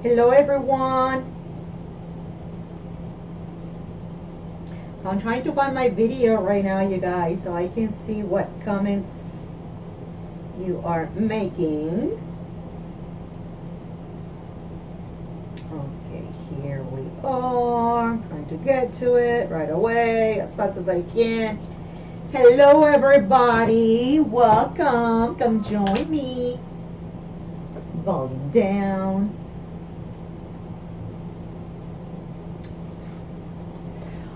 Hello everyone. So I'm trying to find my video right now, you guys, so I can see what comments you are making. Okay, here we are. I'm trying to get to it right away as fast as I can. Hello everybody. Welcome. Come join me. Volume down.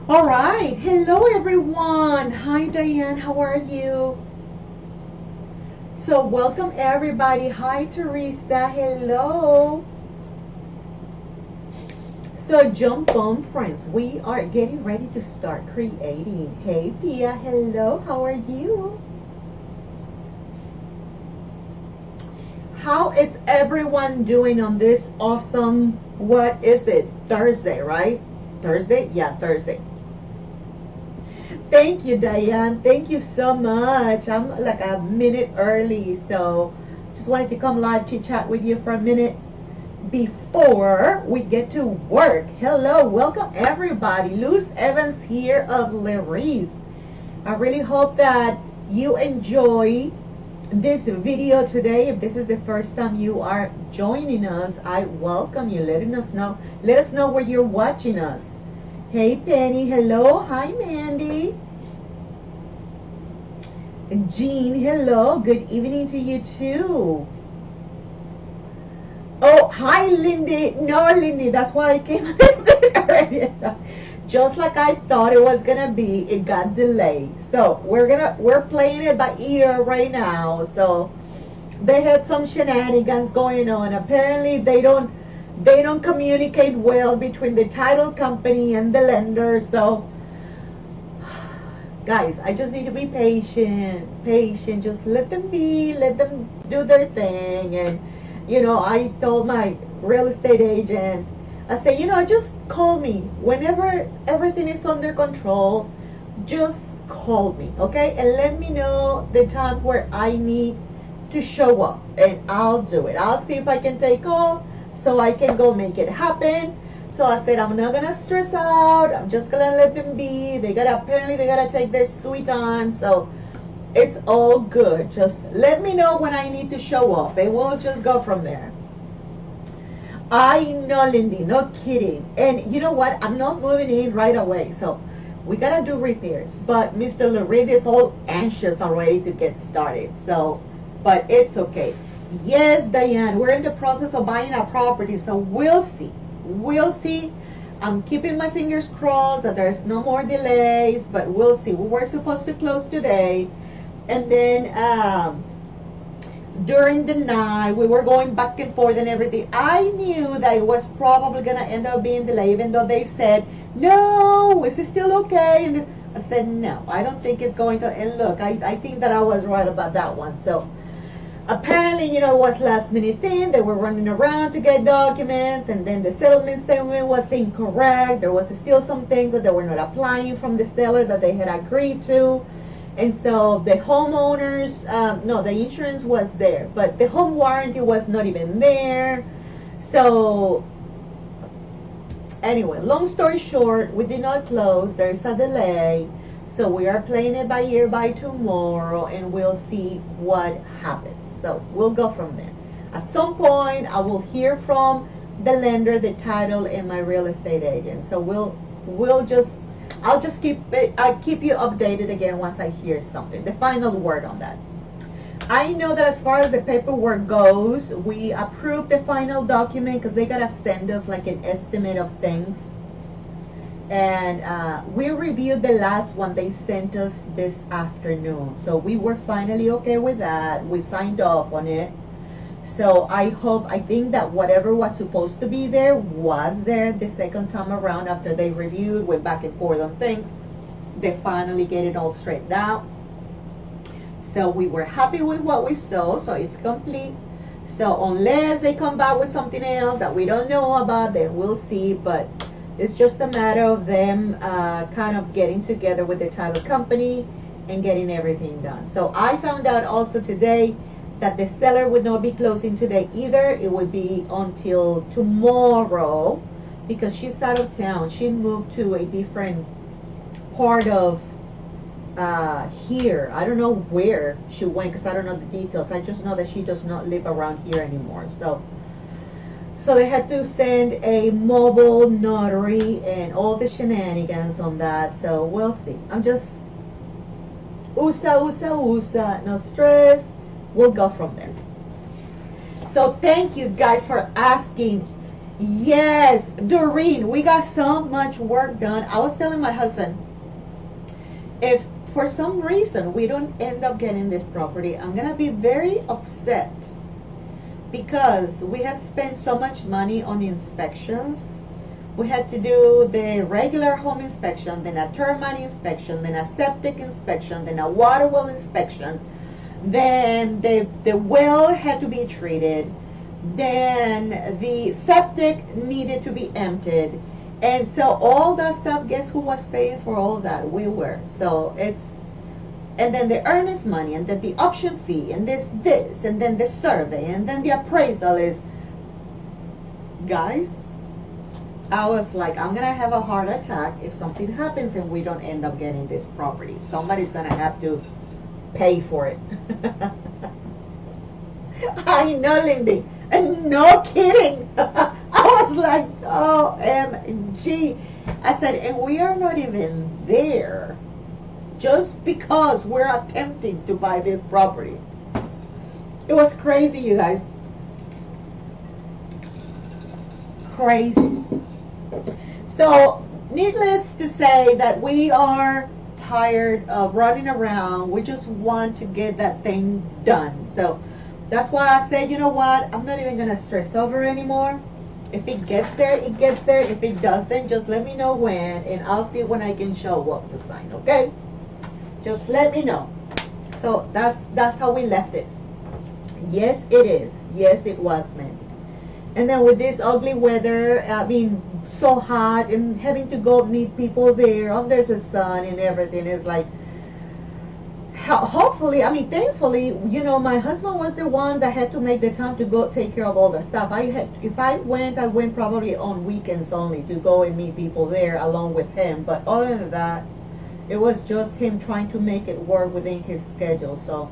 All right. Hello everyone. Hi Diane. How are you? So welcome everybody. Hi Teresa. Hello. So jump on friends. We are getting ready to start creating. Hey Pia. Hello. How are you? How is everyone doing on this awesome, what is it? Thursday, right? Thursday? Yeah, Thursday. Thank you, Diane. Thank you so much. I'm like a minute early, so just wanted to come live to chat with you for a minute before we get to work. Hello, welcome everybody. Luz Evans here of Wreath. I really hope that you enjoy this video today. If this is the first time you are joining us, I welcome you. Let us know where you're watching us. Hey Penny, hello. Hi Mandy. Jean, hello. Good evening to you too. Oh, hi Lindy. No, Lindy, that's why I came a little bit earlier. Just like I thought it was gonna be, it got delayed. So we're playing it by ear right now. So they had some shenanigans going on. Apparently they don't communicate well between the title company and the lender. So guys, I just need to be patient. Just let them do their thing. And I told my real estate agent, I say, just call me whenever everything is under control. Just call me, okay? And let me know the time where I need to show up, and I'll do it. I'll see if I can take off so I can go make it happen. So I said, I'm not gonna stress out. I'm just gonna let them be. Apparently they gotta take their sweet time. So it's all good. Just let me know when I need to show up, and we'll just go from there. I know, Lindy, no kidding. And you know what? I'm not moving in right away. So we gotta do repairs. But Mr. Lorraine is all anxious already to get started. So, but it's okay. Yes, Diane, we're in the process of buying our property. So we'll see. We'll see. I'm keeping my fingers crossed that there's no more delays, but we'll see. We were supposed to close today. And then during the night, we were going back and forth and everything. I knew that it was probably going to end up being delayed, even though they said, no, it's still okay. And I said, no, I don't think it's going to. And look, I think that I was right about that one. So apparently, it was last minute thing. They were running around to get documents, and then the settlement statement was incorrect. There was still some things that they were not applying from the seller that they had agreed to. And so the homeowners, no, the insurance was there, but the home warranty was not even there. So anyway, long story short, we did not close. There's a delay. So we are playing it by ear by tomorrow, and we'll see what happens. So we'll go from there. At some point, I will hear from the lender, the title, and my real estate agent. So I'll just keep you updated again once I hear something. The final word on that. I know that as far as the paperwork goes, we approved the final document because they gotta send us like an estimate of things. And we reviewed the last one they sent us this afternoon. So we were finally okay with that. We signed off on it. So I think that whatever was supposed to be there was there the second time around. After they reviewed, went back and forth on things, they finally get it all straightened out. So we were happy with what we saw, so it's complete. So unless they come back with something else that we don't know about, then we'll see. But it's just a matter of them kind of getting together with the title company and getting everything done. So I found out also today that the seller would not be closing today either. It would be until tomorrow because she's out of town. She moved to a different part of here. I don't know where she went because I don't know the details. I just know that she does not live around here anymore. So they had to send a mobile notary and all the shenanigans on that. So we'll see. I'm just USA, no stress. We'll go from there. So thank you guys for asking. Yes, Doreen, we got so much work done. I was telling my husband, if for some reason we don't end up getting this property, I'm gonna be very upset because we have spent so much money on inspections. We had to do the regular home inspection, then a termite inspection, then a septic inspection, then a water well inspection, then the well had to be treated, then the septic needed to be emptied. And so all that stuff, guess who was paying for all that? We were. So it's, and then the earnest money, and then the option fee, and this, and then the survey, and then the appraisal is, guys, I was like, I'm going to have a heart attack if something happens and we don't end up getting this property. Somebody's going to have to pay for it. I know, Lindy. And no kidding. I was like, OMG. I said, and we are not even there just because we're attempting to buy this property. It was crazy, you guys. Crazy. So, needless to say that we are tired of running around. We just want to get that thing done. So, that's why I said, you know what? I'm not even going to stress over anymore. If it gets there, it gets there. If it doesn't, just let me know when, and I'll see when I can show up to sign, okay? Just let me know. So, that's how we left it. Yes, it is. Yes, it was, man. And then with this ugly weather, I mean, so hot, and having to go meet people there under the sun and everything is like, hopefully, I mean, thankfully, you know, my husband was the one that had to make the time to go take care of all the stuff. If I went probably on weekends only to go and meet people there along with him. But other than that, it was just him trying to make it work within his schedule. So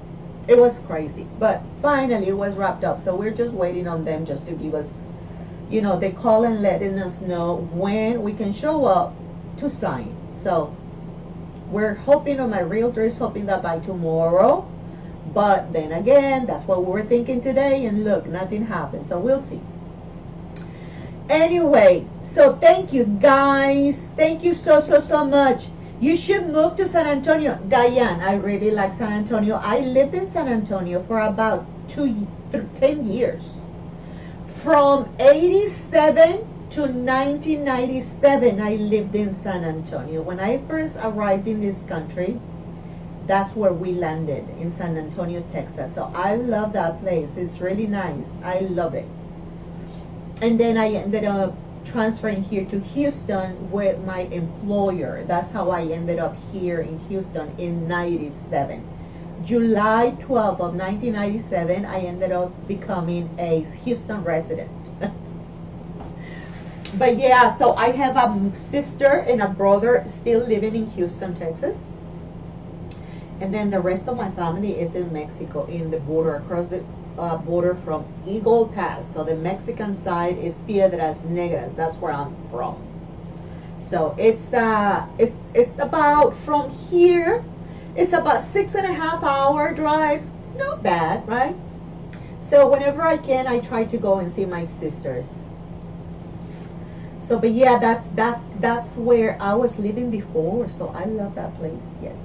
it was crazy. But finally, it was wrapped up. So we're just waiting on them just to give us, you know, they call and letting us know when we can show up to sign. So we're hoping, or my realtor is hoping that by tomorrow. But then again, that's what we were thinking today. And look, nothing happened. So we'll see. Anyway, so thank you guys. Thank you so much. You should move to San Antonio. Diane, I really like San Antonio. I lived in San Antonio for about 10 years. From 87 to 1997, I lived in San Antonio. When I first arrived in this country, that's where we landed, in San Antonio, Texas. So I love that place. It's really nice. I love it. And then I ended up transferring here to Houston with my employer. That's how I ended up here in Houston in 97. July 12th of 1997, I ended up becoming a Houston resident. But yeah, so I have a sister and a brother still living in Houston, Texas. And then the rest of my family is in Mexico, in the border, across the border from Eagle Pass. So the Mexican side is Piedras Negras. That's where I'm from. So it's about, from here, it's about 6.5 hour drive. Not bad, right? So whenever I can, I try to go and see my sisters. So, but yeah, that's where I was living before. So I love that place. Yes.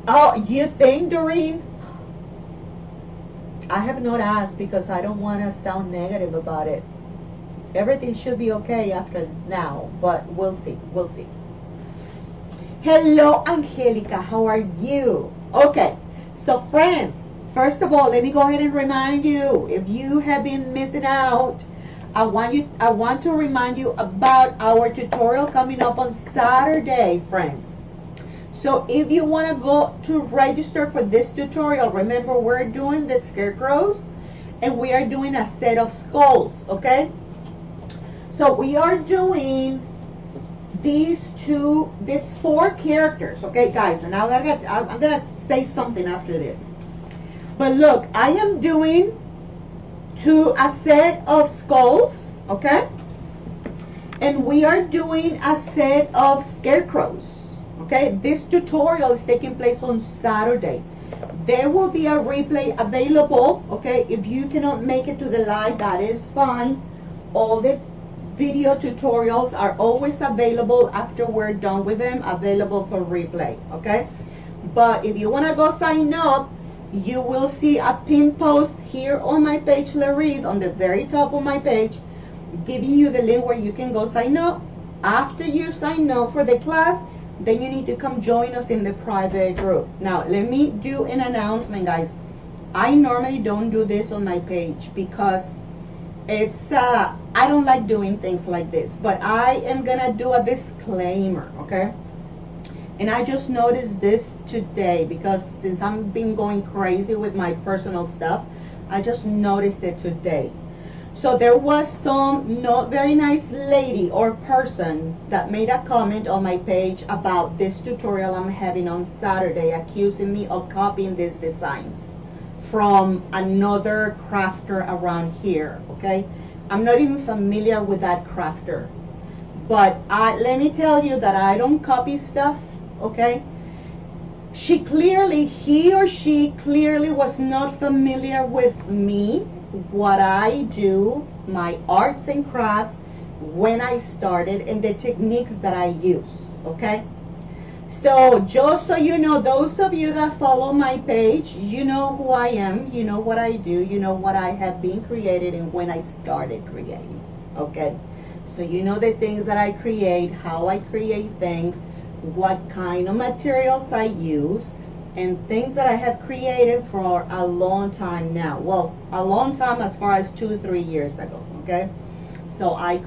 Oh, you think, Doreen? I have not asked because I don't want to sound negative about it. Everything should be okay after now, but we'll see. We'll see. Hello, Angelica. How are you? Okay. So, friends, first of all, let me go ahead and remind you, if you have been missing out, I want to remind you about our tutorial coming up on Saturday, friends. So if you want to go to register for this tutorial, remember we're doing the scarecrows and we are doing a set of skulls, okay? So we are doing these 4 characters, okay, guys? And now I'm gonna say something after this. But look, I am doing a set of skulls, okay? And we are doing a set of scarecrows, okay? This tutorial is taking place on Saturday. There will be a replay available, okay? If you cannot make it to the live, that is fine. All the video tutorials are always available after we're done with them, available for replay, okay? But if you want to go sign up, you will see a pinned post here on my page, Wreath, on the very top of my page, giving you the link where you can go sign up. After you sign up for the class, then you need to come join us in the private group. Now, let me do an announcement, guys. I normally don't do this on my page because it's I don't like doing things like this, but I am gonna do a disclaimer, okay? And I just noticed this today because since I've been going crazy with my personal stuff, I just noticed it today. So there was some not very nice lady or person that made a comment on my page about this tutorial I'm having on Saturday, accusing me of copying these designs from another crafter around here, okay? I'm not even familiar with that crafter, but let me tell you that I don't copy stuff, okay? He or she clearly was not familiar with me, what I do, my arts and crafts, when I started, and the techniques that I use, okay? So just so you know, those of you that follow my page, you know who I am, you know what I do, you know what I have been created and when I started creating, okay? So you know the things that I create, how I create things, what kind of materials I use, and things that I have created for a long time now. Well, a long time as far as 2-3 years ago, okay? So I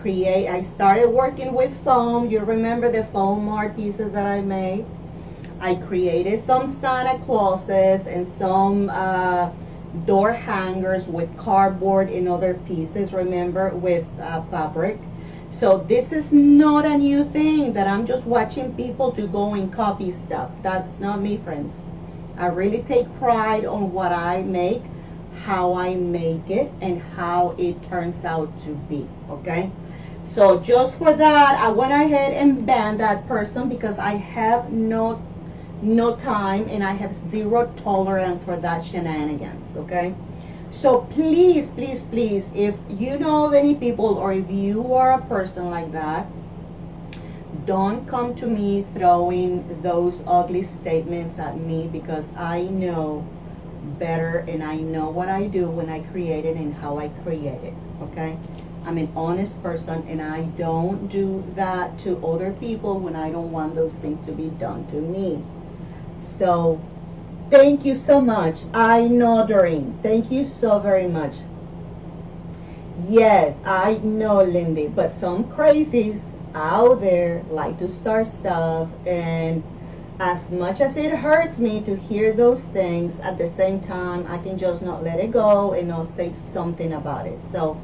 started working with foam. You remember the foam art pieces that I made? I created some Santa Clauses and some door hangers with cardboard and other pieces, remember, with fabric. So this is not a new thing that I'm just watching people to go and copy stuff. That's not me, friends. I really take pride on what I make, how I make it, and how it turns out to be, okay? So just for that, I went ahead and banned that person because I have no time and I have zero tolerance for that shenanigans, okay? So please, please, please, if you know of any people or if you are a person like that, don't come to me throwing those ugly statements at me because I know better and I know what I do when I create it and how I create it, okay? I'm an honest person and I don't do that to other people when I don't want those things to be done to me. So thank you so much. I know, Doreen. Thank you so very much. Yes, I know, Lindy, but some crazies out there like to start stuff, and as much as it hurts me to hear those things, at the same time I can just not let it go and not say something about it. So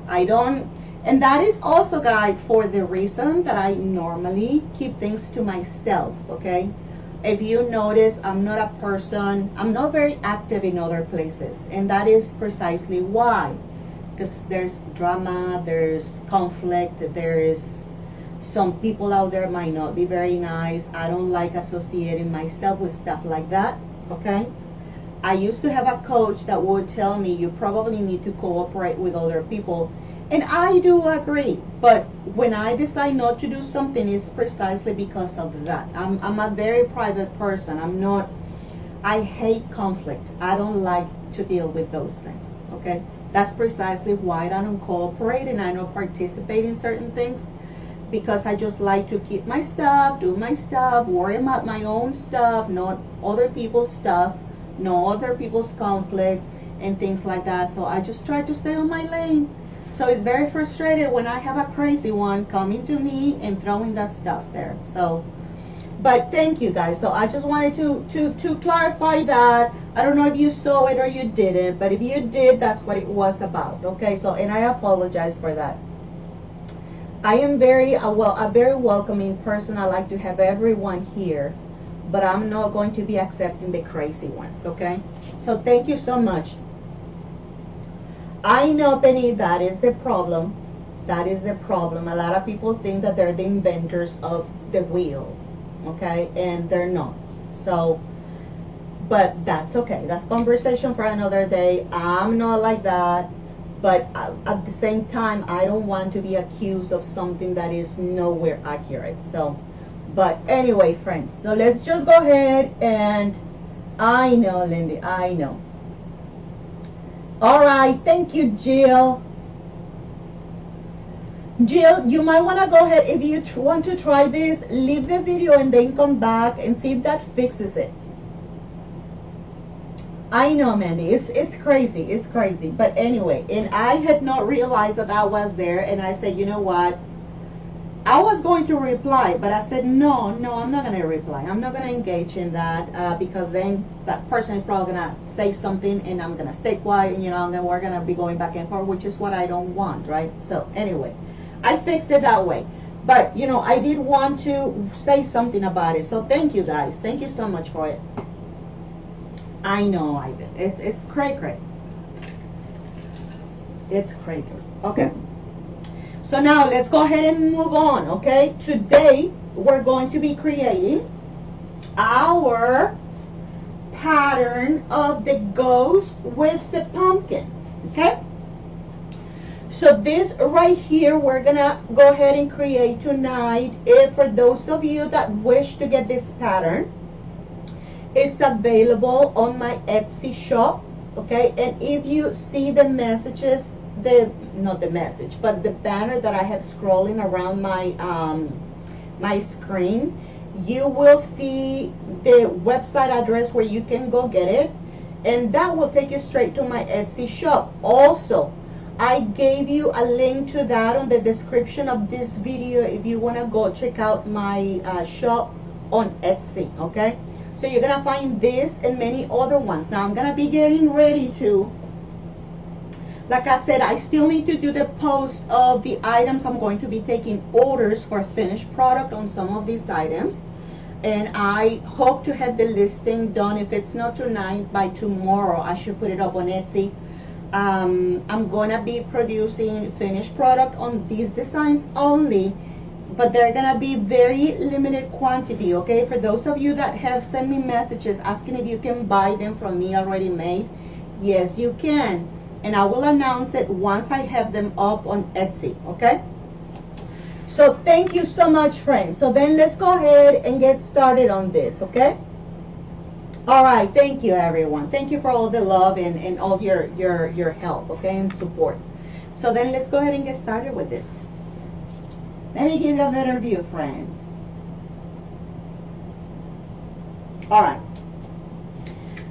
I don't, and that is also, guys, for the reason that I normally keep things to myself, okay? If you notice, I'm not a person, I'm not very active in other places, and that is precisely why, because there's drama, there's conflict, there is some people out there might not be very nice. I don't like associating myself with stuff like that, okay? I used to have a coach that would tell me you probably need to cooperate with other people, and I do agree, but when I decide not to do something, it's precisely because of that. I'm a very private person. I hate conflict. I don't like to deal with those things, okay? That's precisely why I don't cooperate and I don't participate in certain things, because I just like to keep my stuff, do my stuff, worry about my own stuff, not other people's stuff, no other people's conflicts and things like that. So I just try to stay on my lane. So it's very frustrating when I have a crazy one coming to me and throwing that stuff there. So But thank you guys. So I just wanted to clarify that. I don't know if you saw it or you didn't, but if you did, that's what it was about. Okay, so, and I apologize for that. I am very a very welcoming person. I like to have everyone here, but I'm not going to be accepting the crazy ones. Okay, so thank you so much. I know, Penny, that is the problem. That is the problem. A lot of people think that they're the inventors of the wheel, okay, and they're not. So, but that's okay. That's conversation for another day. I'm not like that. But at the same time, I don't want to be accused of something that is nowhere accurate. So, but anyway, friends, so let's just go ahead and, I know, Lindy, I know. All right, thank you, Jill. Jill, you might want to go ahead, if you want to try this, leave the video and then come back and see if that fixes it. I know, Mandy, it's crazy, it's crazy. But anyway, and I had not realized that I was there, and I said, you know what? I was going to reply, but I said, no, I'm not going to reply. I'm not going to engage in that because then that person is probably going to say something, and I'm going to stay quiet, and, you know, and we're going to be going back and forth, which is what I don't want, right? So anyway, I fixed it that way. But, you know, I did want to say something about it. So thank you, guys. Thank you so much for it. I know, Ivan. It's cray-cray. It's cray-cray. Okay. So now let's go ahead and move on, okay? Today, we're going to be creating our pattern of the ghost with the pumpkin, okay? So this right here, we're gonna go ahead and create tonight. For those of you that wish to get this pattern, it's available on my Etsy shop, okay? And if you see the messages, not the message, but the banner that I have scrolling around my my screen, you will see the website address where you can go get it, and that will take you straight to my Etsy shop. Also, I gave you a link to that on the description of this video if you want to go check out my shop on Etsy, okay? So you're going to find this and many other ones. Now I'm going to be getting ready to, like I said, I still need to do the post of the items. I'm going to be taking orders for finished product on some of these items. And I hope to have the listing done. If it's not tonight, by tomorrow, I should put it up on Etsy. I'm going to be producing finished product on these designs only, but they're going to be very limited quantity, okay? For those of you that have sent me messages asking if you can buy them from me already made, yes, you can. And I will announce it once I have them up on Etsy, okay? So thank you so much, friends. So then let's go ahead and get started on this, okay? All right, thank you, everyone. Thank you for all the love and all your help, okay, and support. So then let's go ahead and get started with this. Let me give you a better view, friends. All right.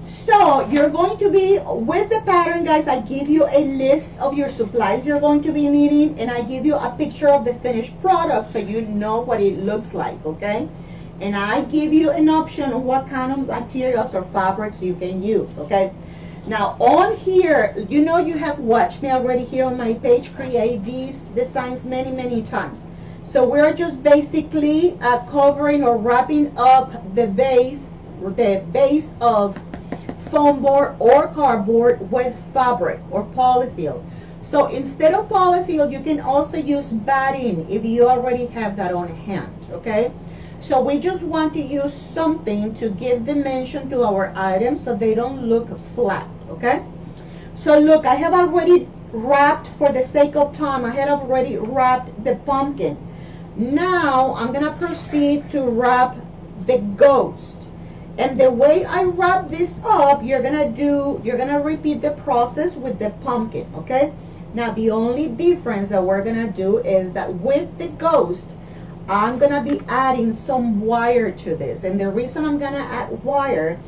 So you're going to be, with the pattern, guys, I give you a list of your supplies you're going to be needing, and I give you a picture of the finished product so you know what it looks like, okay? And I give you an option of what kind of materials or fabrics you can use, okay? Now on here, you know, you have watched me already here on my page create these designs many times. So we're just basically covering or wrapping up the base of foam board or cardboard with fabric or polyfill. So instead of polyfill, you can also use batting if you already have that on hand, okay? So we just want to use something to give dimension to our items so they don't look flat, okay? So look, I have already wrapped, for the sake of time, I had already wrapped the pumpkin. Now I'm gonna proceed to wrap the ghost. And the way I wrap this up, you're gonna repeat the process with the pumpkin, okay? Now the only difference that we're gonna do is that with the ghost, I'm gonna be adding some wire to this. And the reason I'm gonna add wire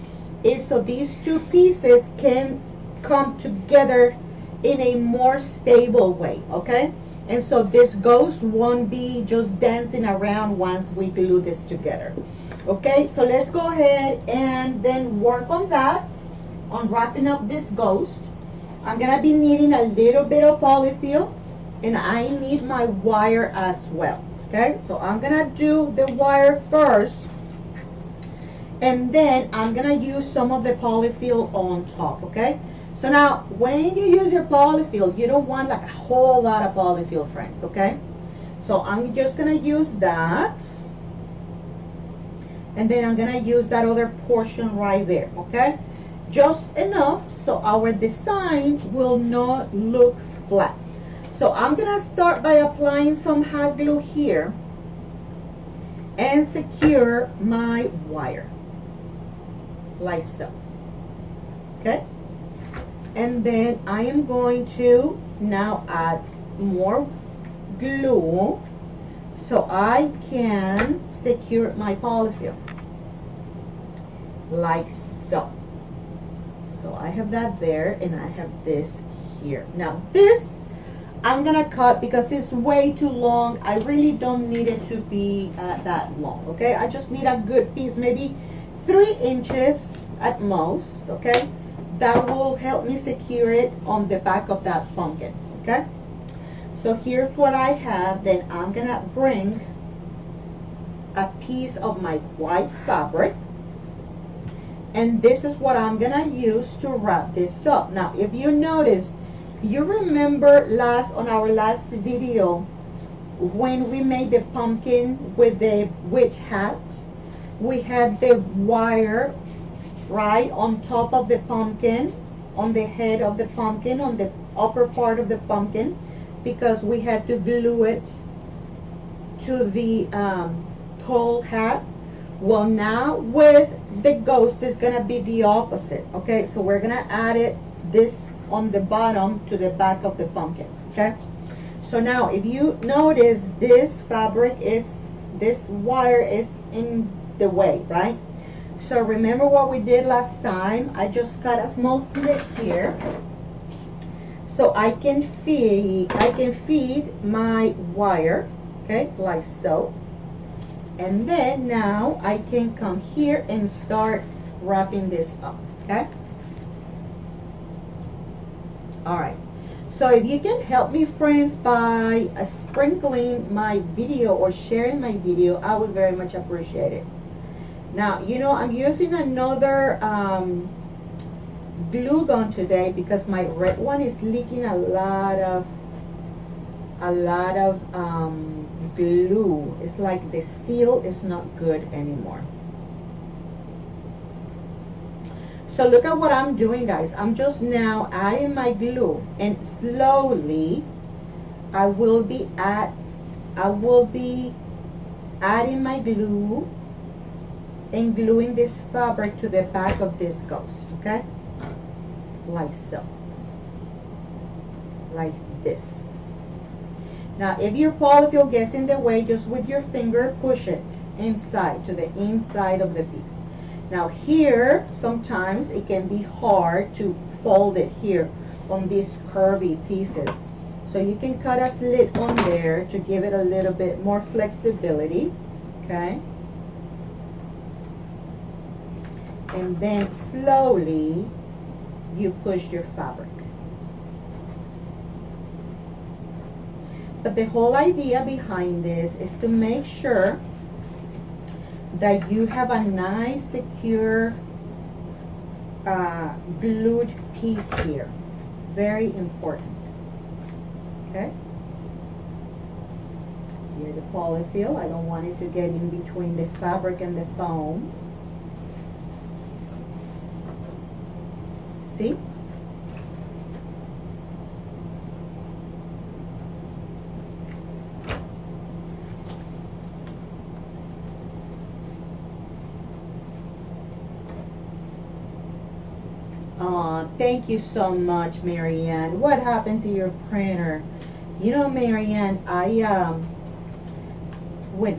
is so these two pieces can come together in a more stable way, okay? And so this ghost won't be just dancing around once we glue this together. Okay, so let's go ahead and then work on that, on wrapping up this ghost. I'm gonna be needing a little bit of polyfill, and I need my wire as well. Okay, so I'm gonna do the wire first, and then I'm gonna use some of the polyfill on top. Okay, so now when you use your polyfill, you don't want like a whole lot of polyfill, friends. Okay, so I'm just gonna use that, and then I'm gonna use that other portion right there. Okay, just enough so our design will not look flat. So I'm gonna start by applying some hot glue here and secure my wire like so. Okay, and then I am going to now add more glue so I can secure my polyfill like so. So I have that there, and I have this here. Now this I'm gonna cut because it's way too long. I really don't need it to be that long. Okay, I just need a good piece, maybe 3 inches at most. Okay, that will help me secure it on the back of that pumpkin. Okay, so here's what I have. Then I'm gonna bring a piece of my white fabric, and this is what I'm gonna use to wrap this up. Now if you notice, you remember on our last video when we made the pumpkin with the witch hat, we had the wire right on top of the pumpkin, on the head of the pumpkin, on the upper part of the pumpkin, because we had to glue it to the tall hat. Well, now with the ghost is gonna be the opposite. Okay, so we're gonna add this on the bottom to the back of the pumpkin. Okay, so now if you notice, this wire is in the way, right? So remember what we did last time. I just cut a small slit here so I can feed my wire. Okay, like so. And then now I can come here and start wrapping this up. Okay, all right, so if you can help me, friends, by sprinkling my video or sharing my video, I would very much appreciate it. Now, you know, I'm using another glue gun today because my red one is leaking a lot of glue. It's like the seal is not good anymore. So look at what I'm doing, guys. I'm just now adding my glue, and slowly I will be adding my glue and gluing this fabric to the back of this ghost. Okay, like so, like this. Now if your polyfill gets in the way, just with your finger push it inside to the inside of the piece. Now here sometimes it can be hard to fold it here on these curvy pieces, so you can cut a slit on there to give it a little bit more flexibility. Okay, and then slowly you push your fabric. But the whole idea behind this is to make sure that you have a nice, secure, glued piece here. Very important. Okay? Here the polyfill. I don't want it to get in between the fabric and the foam. See? Thank you so much, Marianne. What happened to your printer? You know, Marianne,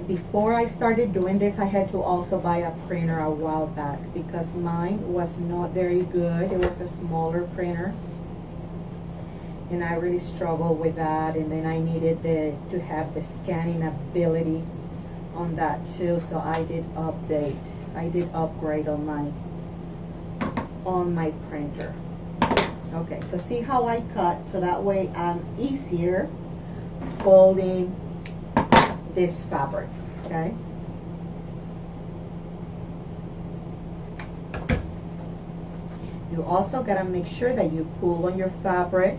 before I started doing this, I had to also buy a printer a while back because mine was not very good. It was a smaller printer, and I really struggled with that. And then I needed to have the scanning ability on that too, so I did upgrade on my printer. Okay, so see how I cut, so that way I'm easier folding this fabric. Okay, you also gotta make sure that you pull on your fabric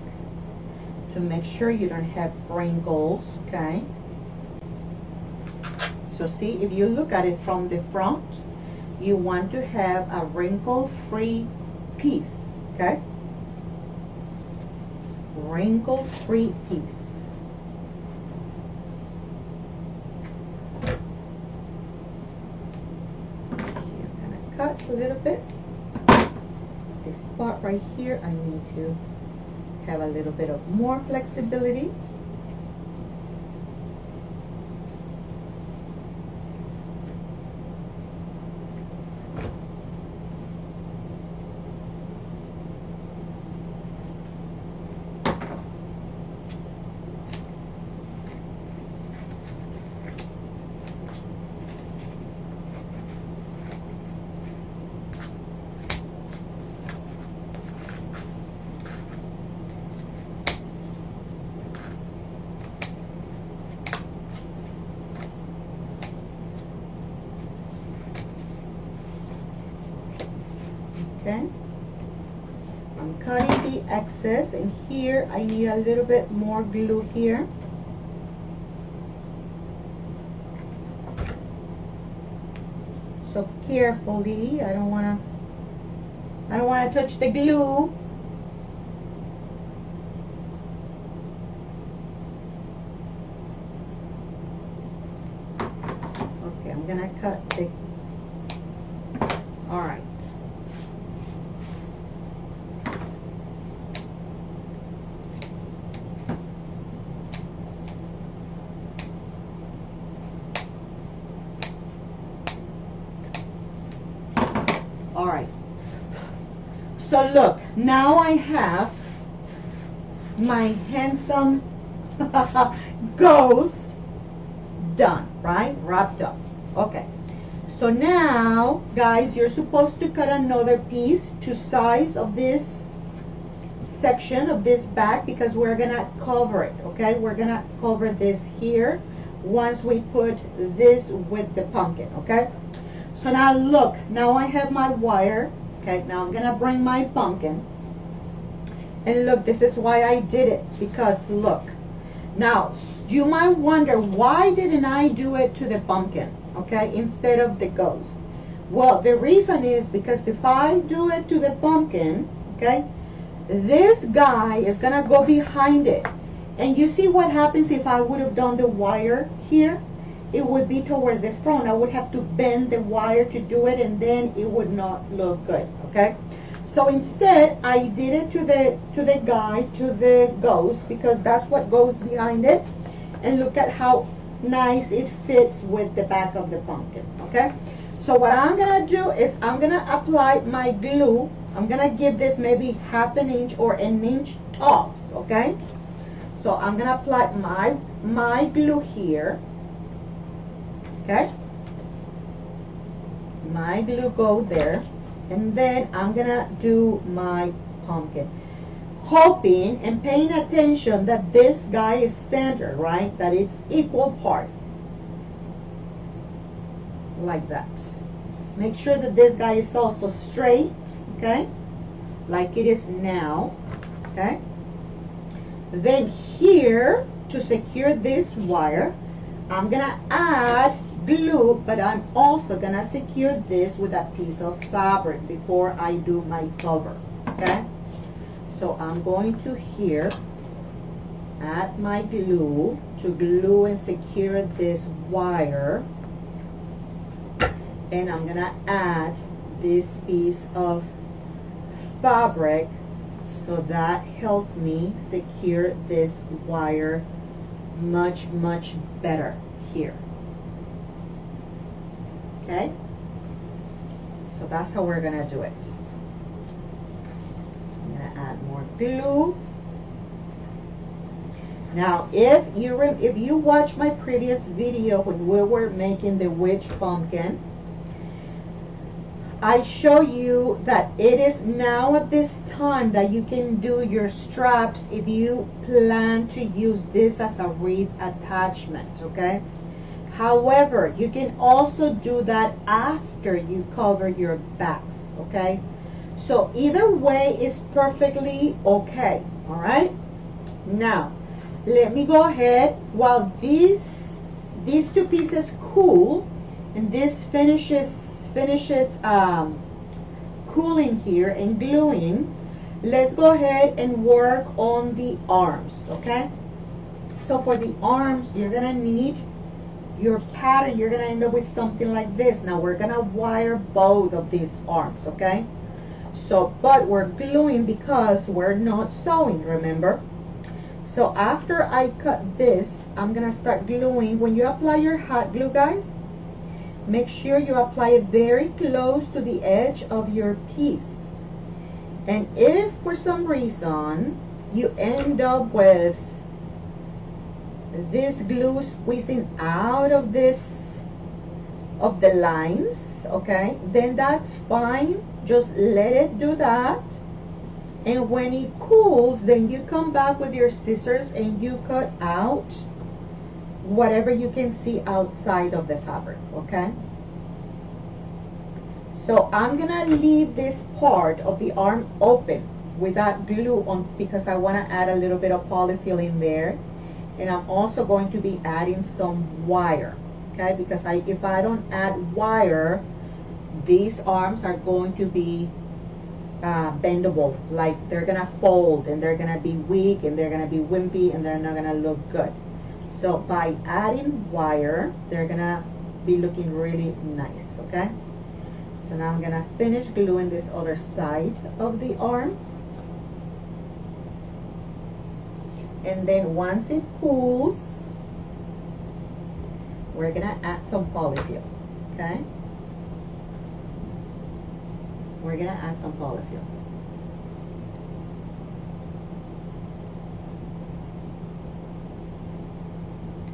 to make sure you don't have wrinkles. Okay, so see, if you look at it from the front, you want to have a wrinkle-free piece. Okay, wrinkle-free piece. You're gonna cut a little bit. This part right here, I need to have a little bit of more flexibility. Okay, I'm cutting the excess, and here I need a little bit more glue here. So carefully, I don't wanna touch the glue. Okay, I'm gonna cut the, all right. All right, so look, now I have my handsome ghost done, right? Wrapped up. Okay, so now, guys, you're supposed to cut another piece to size of this section of this back, because we're gonna cover it. Okay, we're gonna cover this here once we put this with the pumpkin. Okay, so now look, now I have my wire. Okay, now I'm gonna bring my pumpkin, and look, this is why I did it, because look, now you might wonder, why didn't I do it to the pumpkin, okay, instead of the ghost? Well, the reason is because if I do it to the pumpkin, okay, this guy is gonna go behind it, and you see what happens if I would have done the wire here? It would be towards the front. I would have to bend the wire to do it, and then it would not look good. Okay, so instead I did it to the ghost, because that's what goes behind it, and look at how nice it fits with the back of the pumpkin. Okay, so what I'm gonna do is I'm gonna apply my glue. I'm gonna give this maybe half an inch or an inch tops. Okay, so I'm gonna apply my glue here. Okay, my glue go there, and then I'm gonna do my pumpkin, hoping and paying attention that this guy is centered, right? That it's equal parts, like that. Make sure that this guy is also straight, okay, like it is now. Okay, then here, to secure this wire, I'm gonna add glue, but I'm also gonna secure this with a piece of fabric before I do my cover. Okay, so I'm going to here add my glue to glue and secure this wire, and I'm gonna add this piece of fabric, so that helps me secure this wire much better here. Okay, so that's how we're gonna do it. So I'm gonna add more glue, Now, if you watch my previous video when we were making the witch pumpkin, I show you that it is now at this time that you can do your straps if you plan to use this as a wreath attachment, okay? However, you can also do that after you cover your backs, okay? So either way is perfectly okay, all right? Now, let me go ahead while these two pieces cool and this finishes cooling here and gluing. Let's go ahead and work on the arms, okay? So for the arms, you're gonna need your pattern. You're gonna end up with something like this. Now we're gonna wire both of these arms, okay? So, but we're gluing because we're not sewing, remember? So after I cut this, I'm gonna start gluing. When you apply your hot glue, guys, make sure you apply it very close to the edge of your piece. And if for some reason you end up with this glue squeezing out of the lines, okay, then that's fine. Just let it do that. And when it cools, then you come back with your scissors and you cut out whatever you can see outside of the fabric, okay? So I'm gonna leave this part of the arm open with that glue on because I wanna add a little bit of polyfill in there. And I'm also going to be adding some wire, okay? Because if I don't add wire, these arms are going to be bendable, like they're gonna fold and they're gonna be weak and they're gonna be wimpy and they're not gonna look good. So by adding wire, they're gonna be looking really nice, okay? So now I'm gonna finish gluing this other side of the arm. And then once it cools, we're gonna add some polyfill, okay? We're gonna add some polyfill.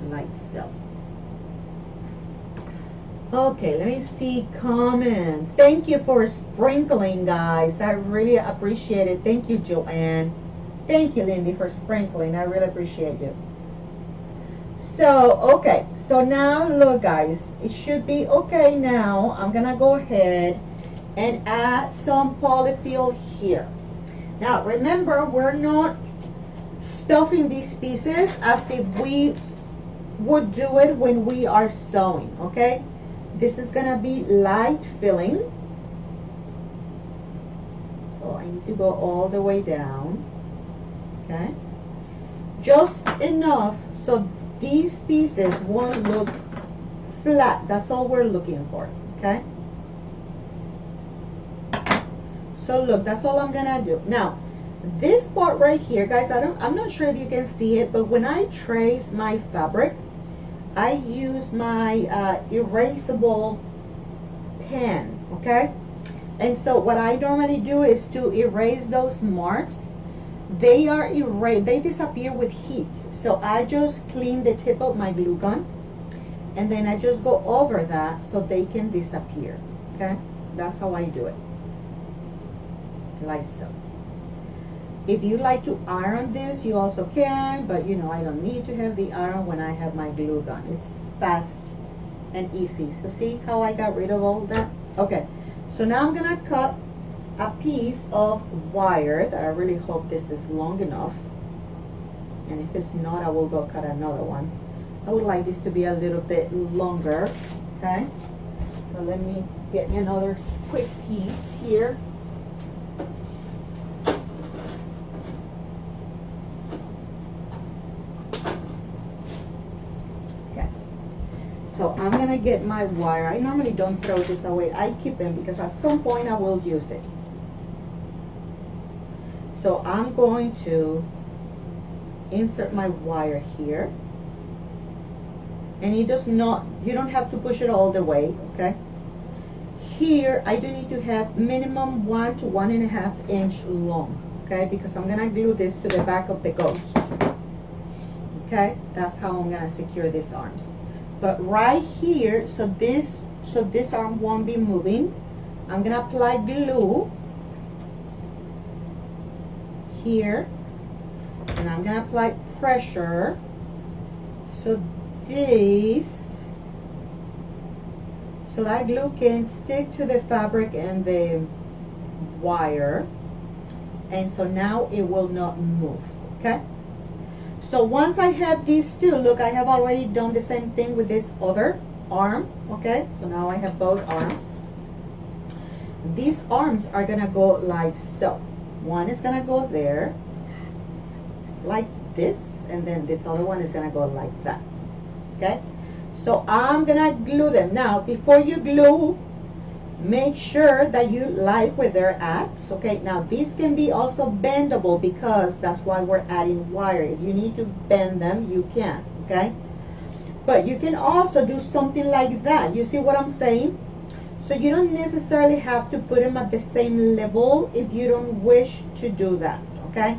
Like so. Okay, let me see comments. Thank you for sprinkling, guys. I really appreciate it. Thank you, Joanne. Thank you, Lindy, for sprinkling. I really appreciate you. So, okay. So now, look, guys. It should be okay now. I'm going to go ahead and add some polyfill here. Now, remember, we're not stuffing these pieces as if we would do it when we are sewing, okay? This is going to be light filling. So I need to go all the way down. Okay, just enough so these pieces won't look flat. That's all we're looking for. Okay, so look, that's all I'm gonna do. Now this part right here, guys, I'm not sure if you can see it, but when I trace my fabric, I use my erasable pen, okay? And so what I normally do is to erase those marks. They are erased, they disappear with heat. So I just clean the tip of my glue gun and then I just go over that so they can disappear, okay? That's how I do it, like so. If you like to iron this, you also can, but you know, I don't need to have the iron when I have my glue gun. It's fast and easy. So see how I got rid of all that? Okay, so now I'm gonna cut a piece of wire that I really hope this is long enough. And if it's not, I will go cut another one. I would like this to be a little bit longer, okay? So let me get me another quick piece here. So I'm gonna get my wire. I normally don't throw this away. I keep them because at some point I will use it. So I'm going to insert my wire here. And it does not, you don't have to push it all the way, okay? Here, I do need to have minimum 1 to 1.5 inch long, okay? Because I'm gonna glue this to the back of the ghost. Okay, that's how I'm gonna secure these arms. But right here, so this arm won't be moving. I'm gonna apply glue here, and I'm gonna apply pressure so that glue can stick to the fabric and the wire, and so now it will not move. Okay, so once I have these two, look, I have already done the same thing with this other arm. Okay, so now I have both arms. These arms are gonna go like so. One is gonna go there like this, and then this other one is gonna go like that. Okay, so I'm gonna glue them. Now before you glue, make sure that you like where they're at. Okay, now these can be also bendable because that's why we're adding wire. If you need to bend them, you can. Okay, but you can also do something like that. You see what I'm saying? So you don't necessarily have to put them at the same level if you don't wish to do that. Okay,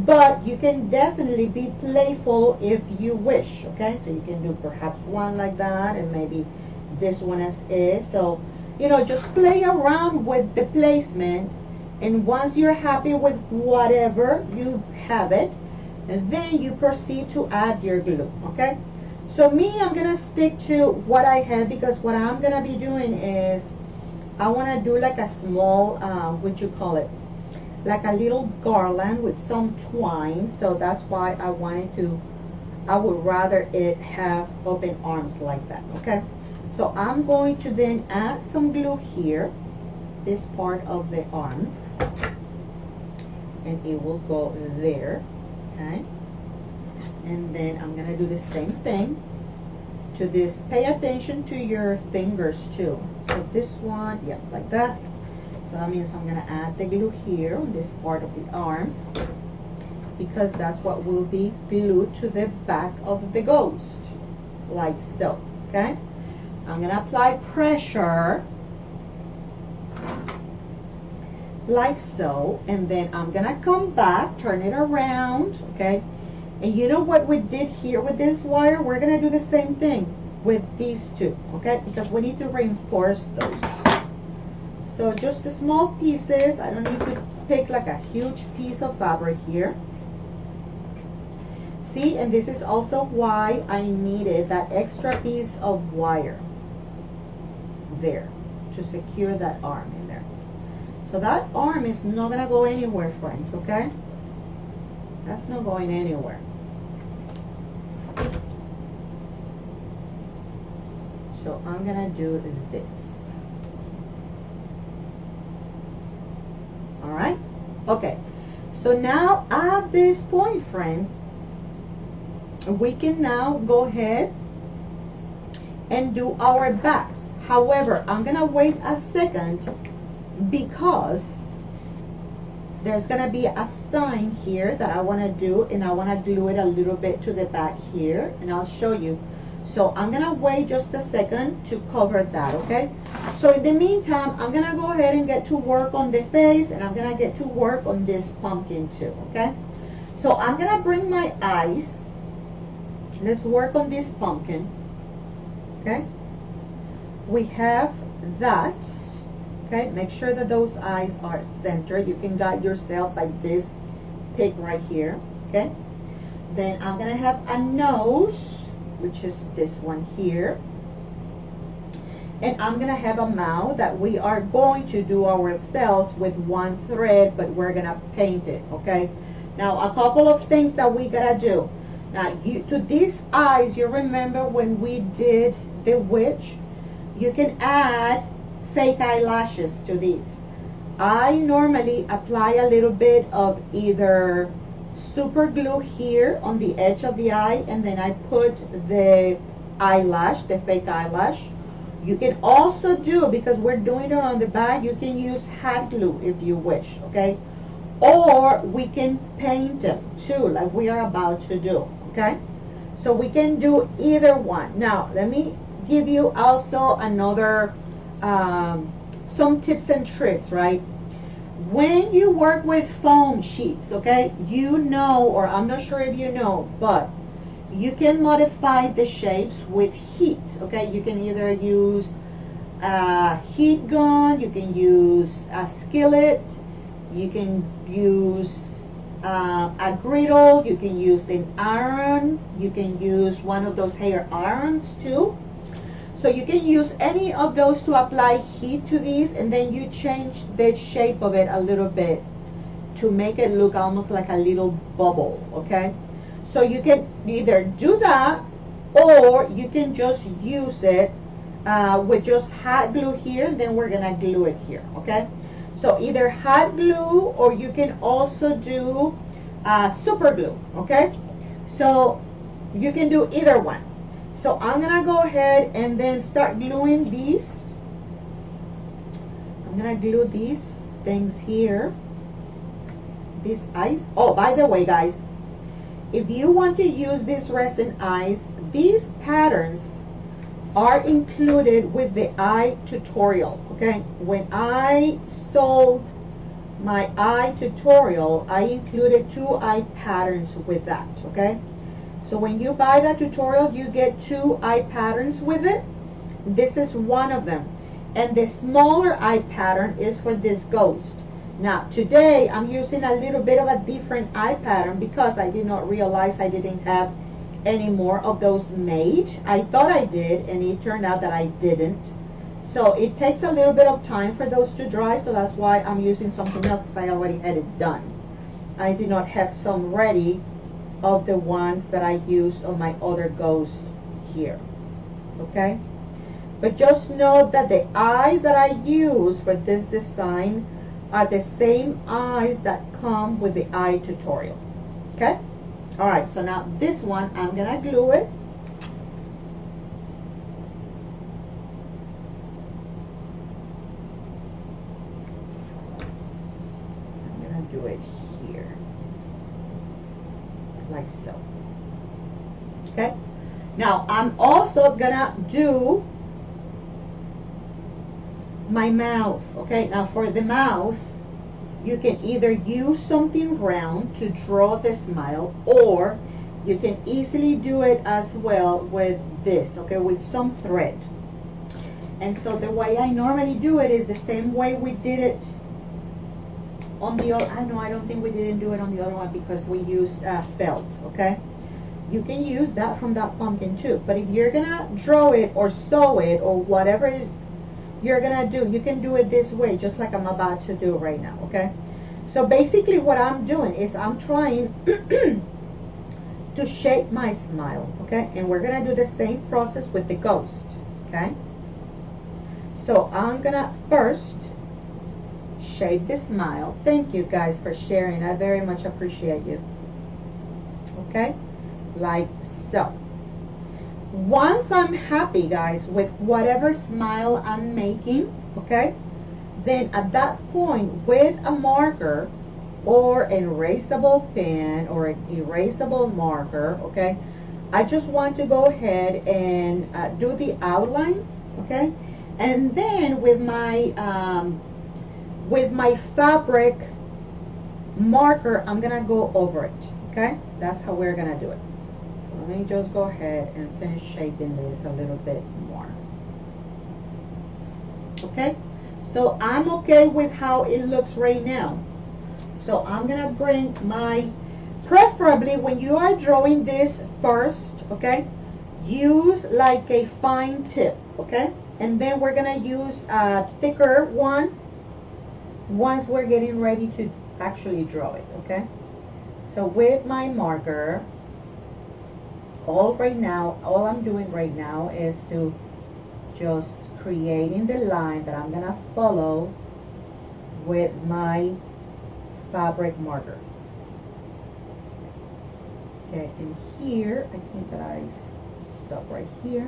but you can definitely be playful if you wish. Okay, so you can do perhaps one like that, and maybe this one as is. So you know, just play around with the placement, and once you're happy with whatever you have it, then you proceed to add your glue. Okay, so me, I'm gonna stick to what I have, because what I'm gonna be doing is I want to do like a small what you call it, like a little garland with some twine. So that's why I would rather it have open arms like that. Okay, so I'm going to then add some glue here, this part of the arm, and it will go there. Okay, and then I'm gonna do the same thing to this. Pay attention to your fingers too. So this one, yeah, like that. So that means I'm gonna add the glue here on this part of the arm, because that's what will be glued to the back of the ghost, like so. Okay, I'm gonna apply pressure like so, and then I'm gonna come back, turn it around. Okay, and you know what we did here with this wire? We're gonna do the same thing with these two. Okay, because we need to reinforce those. So just the small pieces. I don't need to pick like a huge piece of fabric here. See, and this is also why I needed that extra piece of wire there to secure that arm in there. So that arm is not gonna go anywhere, friends. Okay, that's not going anywhere. So I'm gonna do this. All right, okay, so now at this point, friends, we can now go ahead and do our backs. However, I'm gonna wait a second, because there's gonna be a sign here that I want to do, and I want to glue it a little bit to the back here, and I'll show you. So I'm gonna wait just a second to cover that. Okay, so in the meantime, I'm gonna go ahead and get to work on the face, and I'm gonna get to work on this pumpkin too. Okay, so I'm gonna bring my eyes. Let's work on this pumpkin. Okay, we have that. Okay, make sure that those eyes are centered. You can guide yourself by this pick right here. Okay, then I'm gonna have a nose, which is this one here, and I'm gonna have a mouth that we are going to do ourselves with one thread, but we're gonna paint it. Okay, now a couple of things that we gotta do. Now to these eyes, you remember when we did the witch, you can add fake eyelashes to these. I normally apply a little bit of either super glue here on the edge of the eye, and then I put the eyelash, the fake eyelash. You can also do, because we're doing it on the back, you can use hot glue if you wish. Okay, or we can paint them too, like we are about to do. Okay, so we can do either one. Now let me give you also another some tips and tricks. Right, when you work with foam sheets, okay, you know, or I'm not sure if you know, but you can modify the shapes with heat. Okay, you can either use a heat gun, you can use a skillet, you can use a griddle, you can use an iron, you can use one of those hair irons too. So you can use any of those to apply heat to these, and then you change the shape of it a little bit to make it look almost like a little bubble. Okay, so you can either do that, or you can just use it with just hot glue here, and then we're gonna glue it here. Okay, so either hot glue, or you can also do super glue. Okay, so you can do either one. So I'm gonna go ahead and then start gluing these. I'm gonna glue these things here, these eyes. Oh, by the way, guys, if you want to use this resin eyes, these patterns are included with the eye tutorial. Okay, when I sold my eye tutorial, I included 2 eye patterns with that. Okay, so when you buy that tutorial, you get 2 eye patterns with it. This is one of them, and the smaller eye pattern is for this ghost. Now today I'm using a little bit of a different eye pattern because I did not realize I didn't have any more of those made. I thought I did, and it turned out that I didn't. So it takes a little bit of time for those to dry, so that's why I'm using something else, because I already had it done. I did not have some ready of the ones that I used on my other ghost here. Okay, but just know that the eyes that I use for this design are the same eyes that come with the eye tutorial. Okay, all right, so now this one I'm gonna glue it. I'm gonna do it here, like so. Okay, now I'm also gonna do my mouth. Okay, now for the mouth, you can either use something round to draw the smile, or you can easily do it as well with this, okay, with some thread. And so the way I normally do it is the same way we did it on the other. I don't think we didn't do it on the other one because we used felt. Okay, you can use that from that pumpkin too, but if you're gonna draw it or sew it or whatever it is you're gonna do, you can do it this way, just like I'm about to do right now. Okay, so basically what I'm doing is I'm trying to shape my smile. Okay, and we're gonna do the same process with the ghost. Okay, so I'm gonna first shape the smile. Thank you guys for sharing, I very much appreciate you. Okay, like so. Once I'm happy, guys, with whatever smile I'm making, okay, then at that point, with a marker or an erasable pen or an erasable marker, okay, I just want to go ahead and do the outline. Okay, and then with my fabric marker, I'm gonna go over it. Okay, that's how we're gonna do it. Let me just go ahead and finish shaping this a little bit more. Okay, so I'm okay with how it looks right now. So I'm gonna bring my, preferably when you are drawing this first, okay, use like a fine tip. Okay, and then we're gonna use a thicker one once we're getting ready to actually draw it. Okay, so with my marker, all I'm doing right now is to just creating the line that I'm gonna follow with my fabric marker. Okay, and here I think that I stop right here,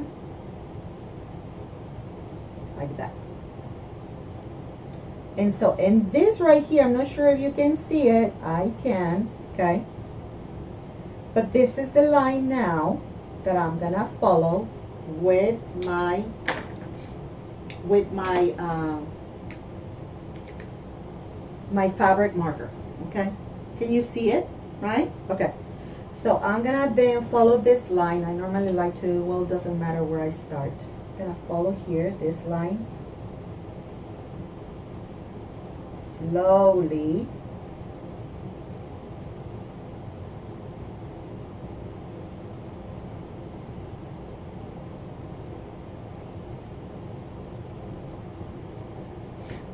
like that. And so in this right here, I'm not sure if you can see it. I can. Okay, but this is the line now that I'm gonna follow with my my fabric marker. Okay, can you see it? Right? Okay, So I'm gonna then follow this line. I normally like to, well, it doesn't matter where I start. I'm gonna follow here, this line. Slowly.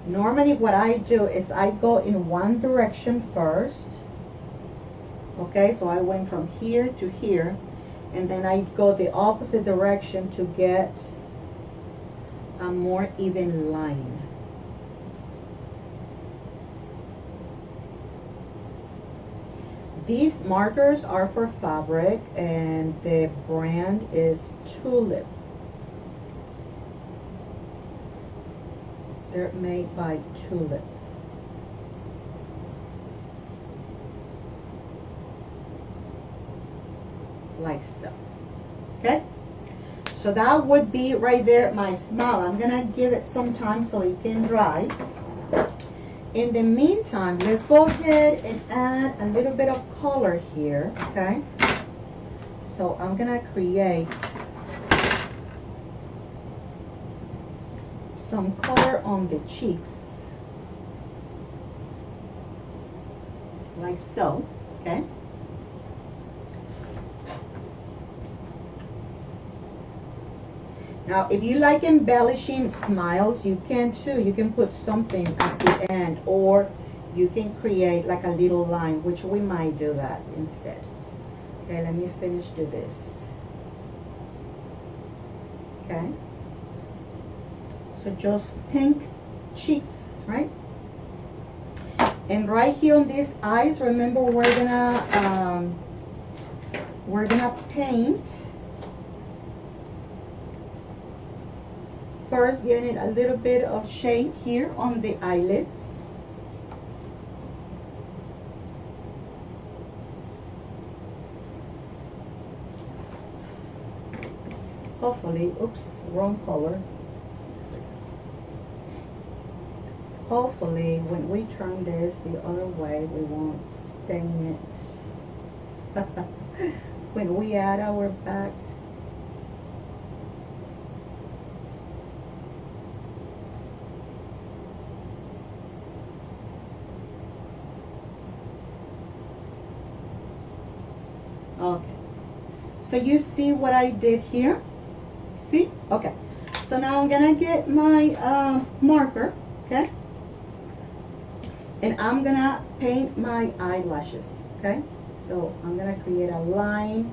Normally what I do is I go in one direction first. Okay, so I went from here to here, and then I go the opposite direction to get a more even line. These markers are for fabric, and the brand is Tulip. They're made by Tulip. Like so. Okay? So that would be right there my smile. I'm gonna give it some time so it can dry. In the meantime, let's go ahead and add a little bit of color here, okay? So I'm gonna create some color on the cheeks, like so, okay? Now, if you like embellishing smiles, you can too. You can put something at the end, or you can create like a little line, which we might do that instead. Okay, let me finish do this. Okay. So just pink cheeks, right? And right here on these eyes, remember we're gonna paint. First, giving it a little bit of shade here on the eyelids. Hopefully, oops, wrong color. Hopefully, when we turn this the other way, we won't stain it. When we add our back. Okay, so you see what I did here? See? Okay, so now I'm gonna get my marker, okay? And I'm gonna paint my eyelashes, okay? So I'm gonna create a line,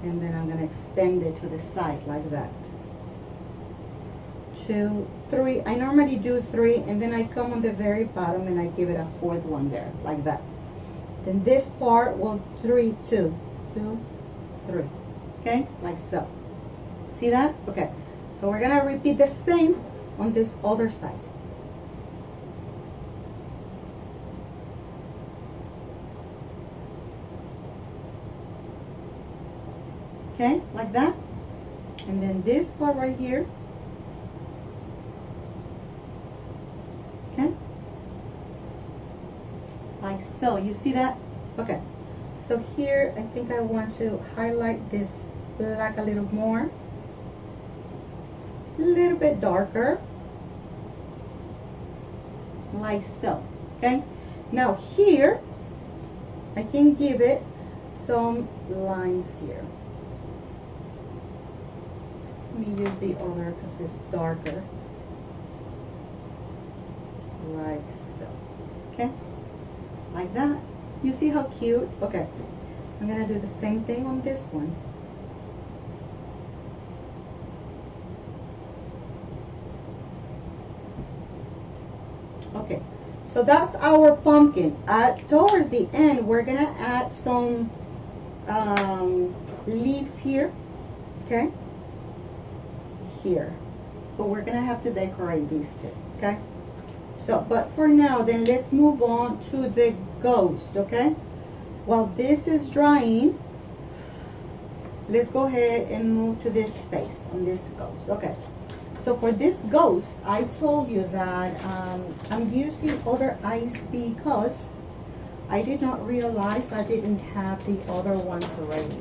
and then I'm gonna extend it to the side like that. 2, 3, I normally do 3, and then I come on the very bottom and I give it a 4th one there, like that. Then this part will 3, 2, 2, 3, okay, like so. See that? Okay, so we're gonna repeat the same on this other side. Okay, like that. And then this part right here. Okay, like so. You see that? Okay, so here I think I want to highlight this black a little more, a little bit darker, like so. Okay, now here I can give it some lines here. Let me use the other because it's darker, like so. Okay, like that. You see how cute? Okay, I'm gonna do the same thing on this one. Okay, so that's our pumpkin. Towards the end, we're gonna add some leaves here, okay? Here, but we're gonna have to decorate these two, okay? So, but for now, then let's move on to the ghost, okay? While this is drying, let's go ahead and move to this space on this ghost, okay? So for this ghost, I told you that I'm using other eyes because I did not realize I didn't have the other ones already.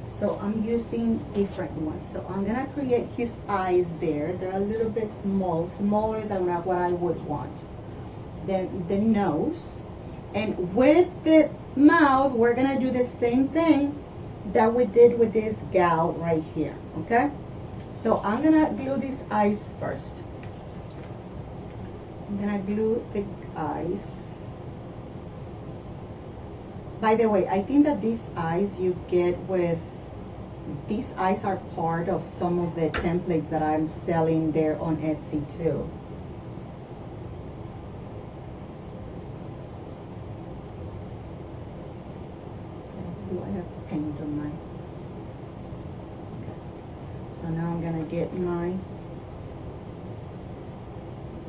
So I'm using different ones. So I'm gonna create his eyes there. They're a little bit small, smaller than what I would want. Then the nose. And with the mouth, we're gonna do the same thing that we did with this gal right here, okay? So I'm gonna glue these eyes first. I'm gonna glue the eyes. By the way, I think that these eyes you get with, these eyes are part of some of the templates that I'm selling there on Etsy too. Okay, do I have paint on my, okay. So now I'm gonna get my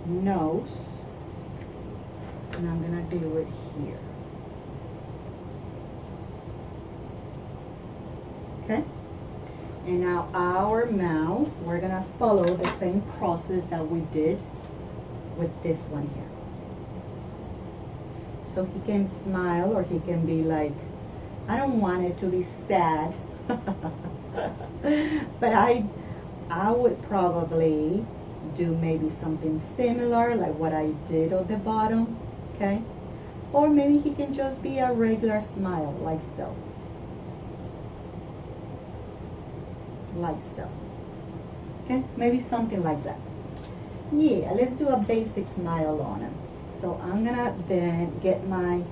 nose and I'm gonna glue it here. Okay? And now our mouth, we're gonna follow the same process that we did with this one here. So he can smile or he can be like, I don't want it to be sad. But I would probably do maybe something similar like what I did on the bottom, okay? Or maybe he can just be a regular smile like so. Like so. Okay, maybe something like that. Yeah, let's do a basic smile on him. So I'm gonna then get my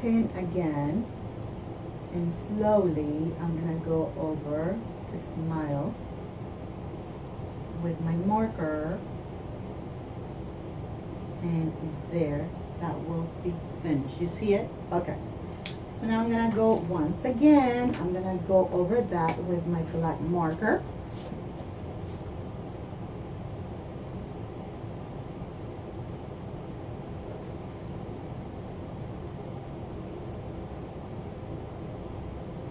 pen again, and slowly I'm gonna go over the smile with my marker, and there, that will be finished. You see it? Okay. So now I'm gonna go once again, I'm gonna go over that with my black marker.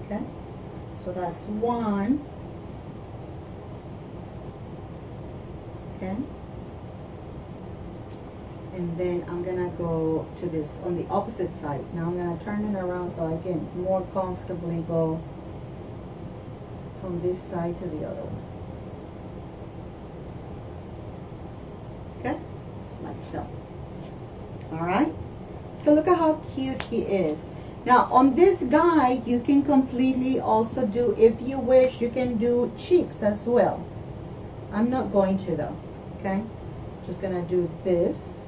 Okay, so that's one. Okay. And then I'm gonna go to this on the opposite side. Now I'm gonna turn it around so I can more comfortably go from this side to the other one. Okay, like so. All right. So look at how cute he is. Now on this guy, you can completely also do, if you wish, you can do cheeks as well. I'm not going to though. Okay, just gonna do this.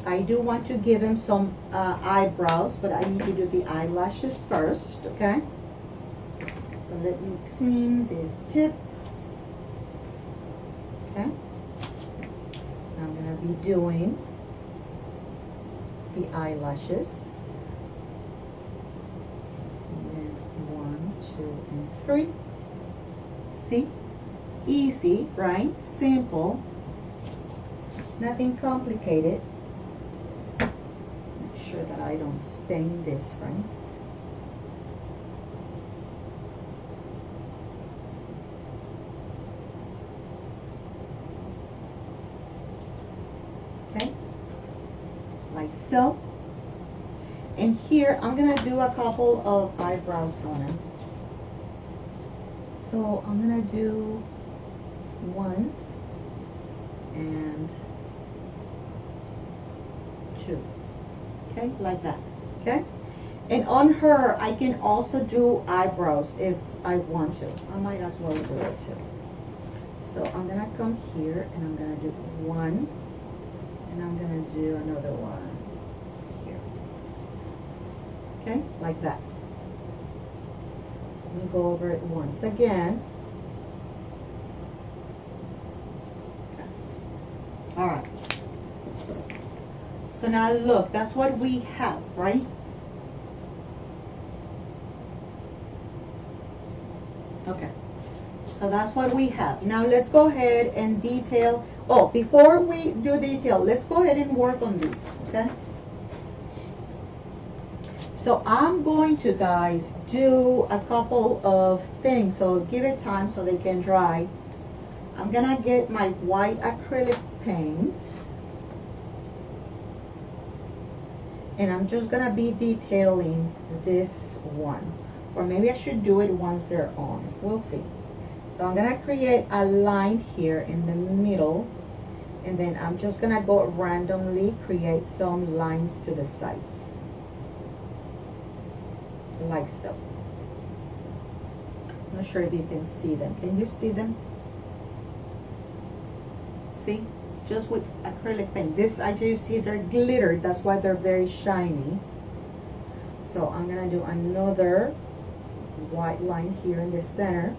I do want to give him some eyebrows, but I need to do the eyelashes first, okay? So let me clean this tip. Okay. I'm going to be doing the eyelashes. And then 1, 2, and 3. See? Easy, right? Simple. Nothing complicated. Sure that I don't stain this, friends. Okay, like so. And here I'm gonna do a couple of eyebrows on him. So I'm gonna do 1 and 2. Okay, like that. Okay, and on her I can also do eyebrows if I want to. I might as well do it too. So I'm gonna come here and I'm gonna do 1, and I'm gonna do another one here. Okay, like that. Let me go over it once again. Okay. All right. So now look, that's what we have, right? Okay, so that's what we have. Now let's go ahead and detail. Oh, before we do detail, let's go ahead and work on these, okay? So I'm going to, guys, do a couple of things. So give it time so they can dry. I'm gonna get my white acrylic paint. And I'm just gonna be detailing this one. Or maybe I should do it once they're on. We'll see. So I'm gonna create a line here in the middle. And then I'm just gonna go randomly create some lines to the sides. Like so. I'm not sure if you can see them. Can you see them? See? Just with acrylic paint. This, as you see, they're glittered. That's why they're very shiny. So I'm gonna do another white line here in the center.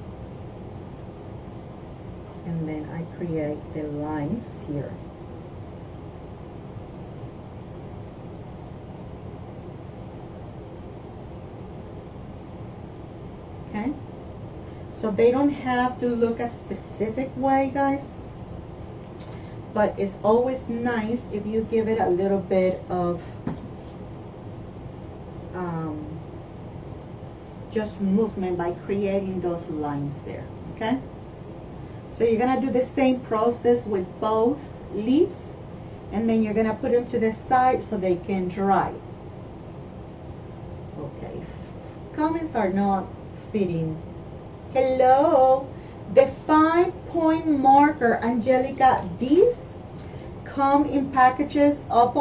And then I create the lines here. Okay? So they don't have to look a specific way, guys. But it's always nice if you give it a little bit of just movement by creating those lines there, okay? So you're gonna do the same process with both leaves, and then you're gonna put them to the side so they can dry. Okay, comments are not fitting. Hello, the 5-point marker, Angelica, these come in packages up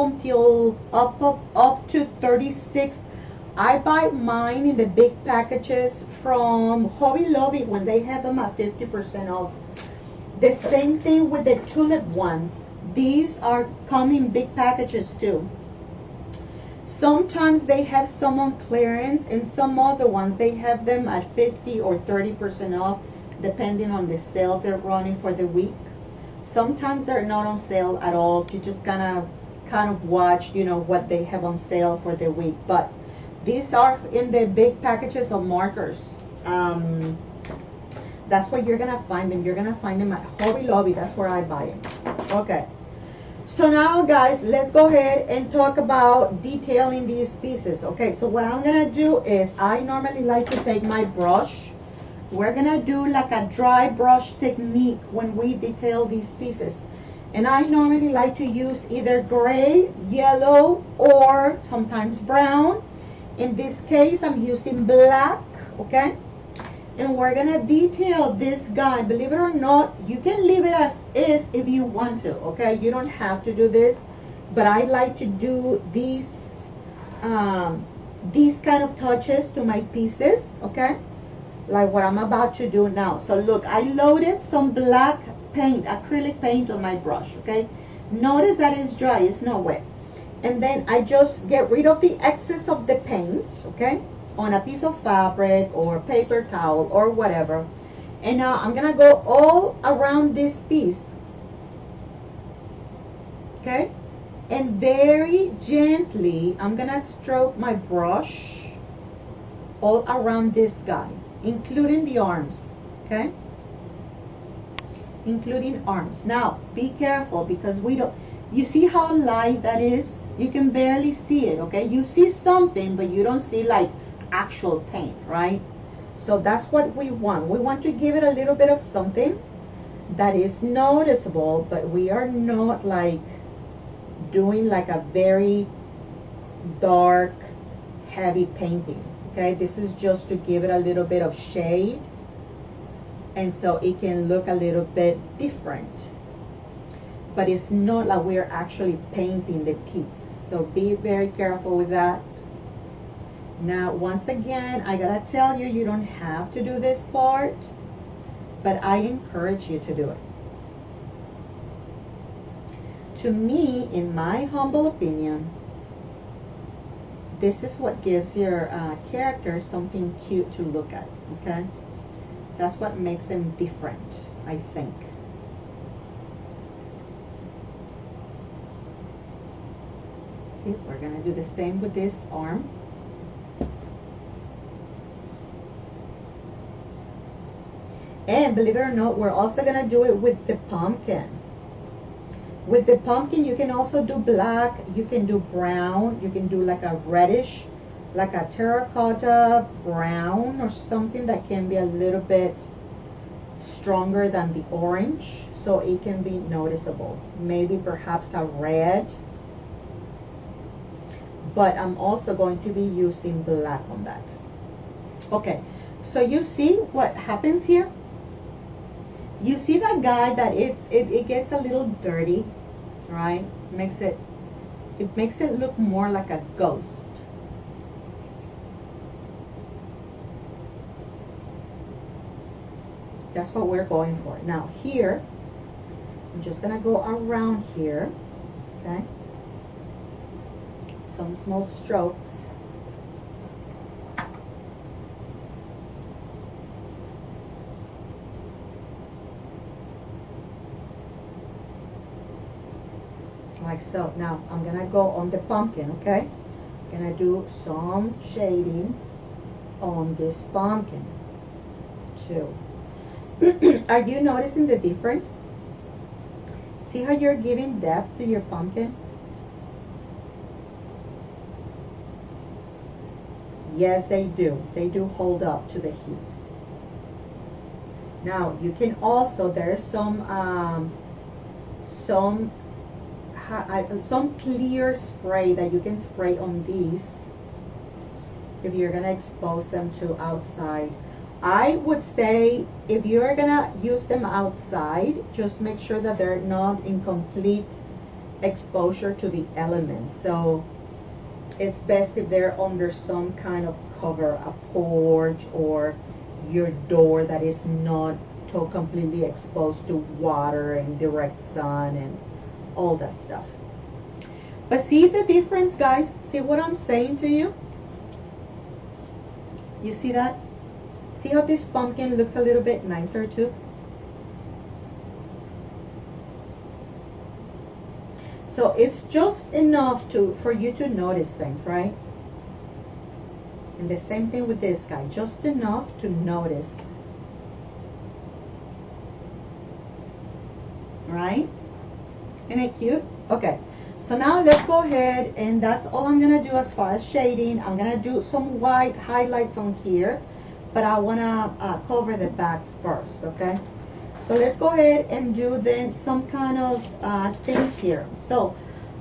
to 36. I buy mine in the big packages from Hobby Lobby when they have them at 50% off. The same thing with the tulip ones. These come in big packages too. Sometimes they have some on clearance, and some other ones they have them at 50 or 30% off, depending on the sale they're running for the week. Sometimes they're not on sale at all. You just kind of watch, you know, what they have on sale for the week. But these are in the big packages of markers. That's where you're gonna find them. You're gonna find them at Hobby Lobby. That's where I buy them. Okay. So now, guys, let's go ahead and talk about detailing these pieces. Okay, so what I'm gonna do is I normally like to take my brush. We're gonna do like a dry brush technique when we detail these pieces. And I normally like to use either gray, yellow, or sometimes brown. In this case, I'm using black, okay? And we're gonna detail this guy. Believe it or not, you can leave it as is if you want to, okay? You don't have to do this, but I like to do these kind of touches to my pieces, okay? Like what I'm about to do now. So look, I loaded some black paint, acrylic paint on my brush, okay? Notice that it's dry, it's not wet. And then I just get rid of the excess of the paint, okay? On a piece of fabric or paper towel or whatever. And now I'm gonna go all around this piece, okay? And very gently, I'm gonna stroke my brush all around this guy, including the arms, okay? Including arms. Now, be careful because you see how light that is? You can barely see it, okay? You see something, but you don't see like actual paint, right? So that's what we want. We want to give it a little bit of something that is noticeable, but we are not like doing like a very dark, heavy painting, okay? This is just to give it a little bit of shade, and so it can look a little bit different. But it's not like we're actually painting the piece. So be very careful with that. Now, once again, I gotta tell you, you don't have to do this part, but I encourage you to do it. To me, in my humble opinion, this is what gives your characters something cute to look at, okay? That's what makes them different, I think. See, we're gonna do the same with this arm. And believe it or not, we're also gonna do it with the pumpkin. With the pumpkin, you can also do black, you can do brown, you can do like a reddish, like a terracotta brown or something that can be a little bit stronger than the orange. so it can be noticeable. Maybe perhaps a red, but I'm also going to be using black on that. Okay, so you see what happens here? You see that guy that it gets a little dirty, right? It makes it look more like a ghost. That's what we're going for. Now here, I'm just gonna go around here, okay? Some small strokes. Like so. Now I'm gonna go on the pumpkin, okay? I'm gonna do some shading on this pumpkin too. Are you noticing the difference? See how you're giving depth to your pumpkin? Yes, they do. They do hold up to the heat. Now you can also, there's some clear spray that you can spray on these if you're gonna expose them to outside. I would say if you're gonna use them outside, just make sure that they're not in complete exposure to the elements. So it's best if they're under some kind of cover, a porch or your door that is not so completely exposed to water and direct sun and all that stuff. But see the difference, guys? See what I'm saying to you? You see that? See how this pumpkin looks a little bit nicer too? So it's just enough for you to notice things, right? And the same thing with this guy, just enough to notice. Right? Isn't it cute? Okay, so now let's go ahead, and that's all I'm gonna do as far as shading. I'm gonna do some white highlights on here, but I wanna cover the back first, okay? So let's go ahead and do then some kind of things here. So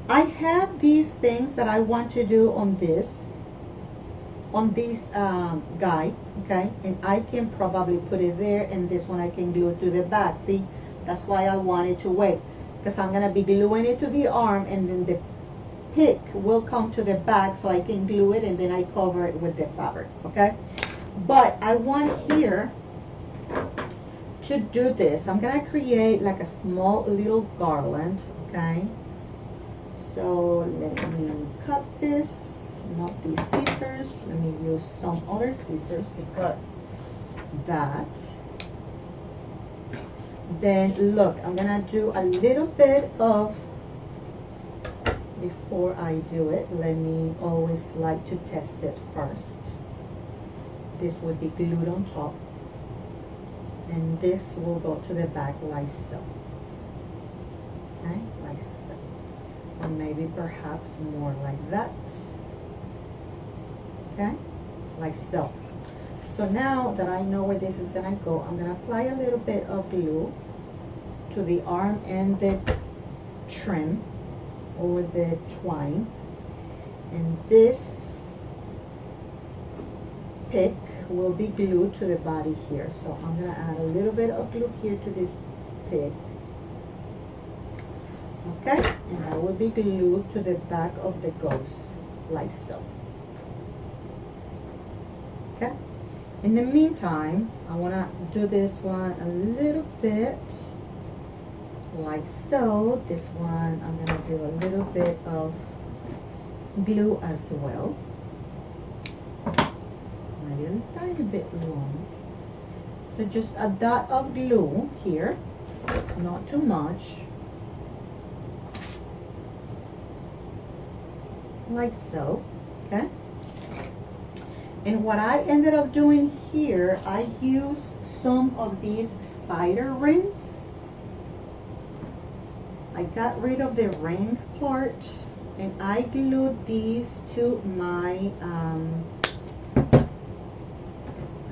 I have these things that I want to do on this guy, okay? And I can probably put it there, and this one I can glue it to the back. See, that's why I wanted to wait, because I'm gonna be gluing it to the arm, and then the pick will come to the back, so I can glue it, and then I cover it with the fabric, okay? But I want here to do this. I'm gonna create like a small little garland, okay? So let me cut this, not these scissors. Let me use some other scissors to cut that. Then look, I'm gonna do a little bit of, before I do it, let me always like to test it first. This would be glued on top, and this will go to the back like so. Okay, like so. Or maybe perhaps more like that. Okay, like so. So now that I know where this is gonna go, I'm gonna apply a little bit of glue to the arm and the trim or the twine, and this pick will be glued to the body here. So I'm gonna add a little bit of glue here to this pick, okay, and that will be glued to the back of the ghost like so. Okay, in the meantime, I want to do this one a little bit like so. This one I'm going to do a little bit of glue as well, maybe a tiny bit long. So just a dot of glue here, not too much, like so. Okay, and what I ended up doing here, I used some of these spider rings. I got rid of the ring part, and I glued these to my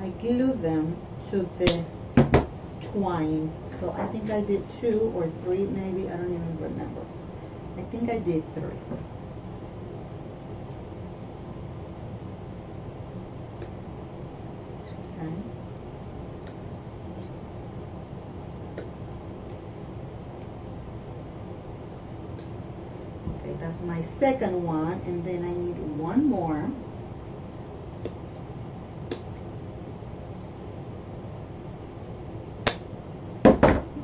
I glued them to the twine. So I think I did 2 or 3 maybe, I don't even remember. I think I did 3. Okay. Okay, that's my second one, and then I need one more.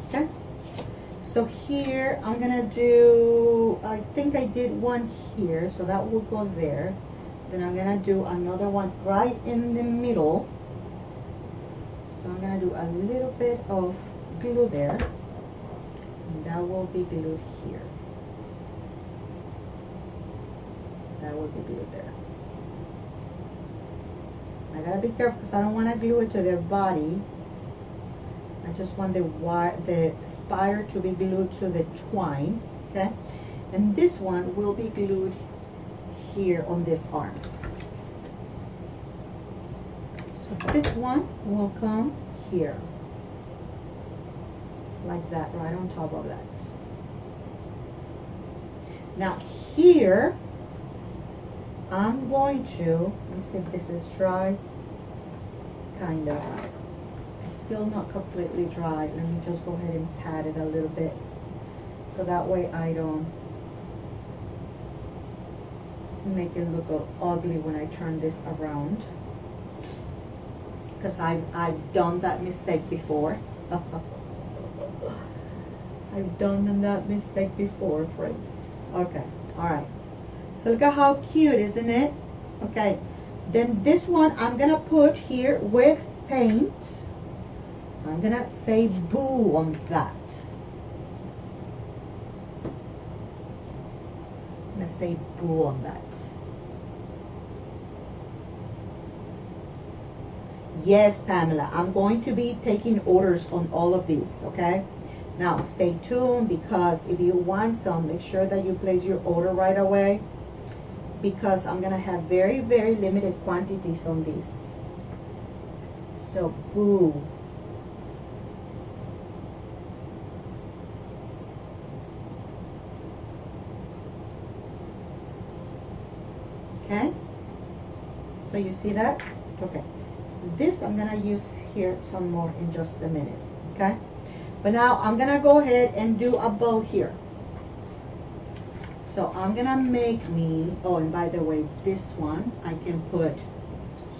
Okay. So here I'm gonna do, I think I did one here, so that will go there. Then I'm gonna do another one right in the middle. So I'm gonna do a little bit of glue there, and that will be glued here. That will be glued there. I gotta be careful because I don't want to glue it to their body. I just want the spire to be glued to the twine, okay? And this one will be glued here on this arm. So this one will come here, like that, right on top of that. Now here, I'm going to, let me see if this is dry, kind of. It's still not completely dry. Let me just go ahead and pat it a little bit, so that way I don't make it look ugly when I turn this around. Because I've done that mistake before. I've done that mistake before, friends. Okay, all right. So look at how cute, isn't it? Okay, then this one I'm gonna put here with paint. I'm gonna say boo on that. I'm gonna say boo on that. Yes, Pamela, I'm going to be taking orders on all of these, okay? Now, stay tuned, because if you want some, make sure that you place your order right away, because I'm going to have very, very limited quantities on these. So, boo. Okay? So, you see that? Okay. This I'm going to use here some more in just a minute, okay? But now I'm going to go ahead and do a bow here. So I'm going to make me, oh, and by the way, this one I can put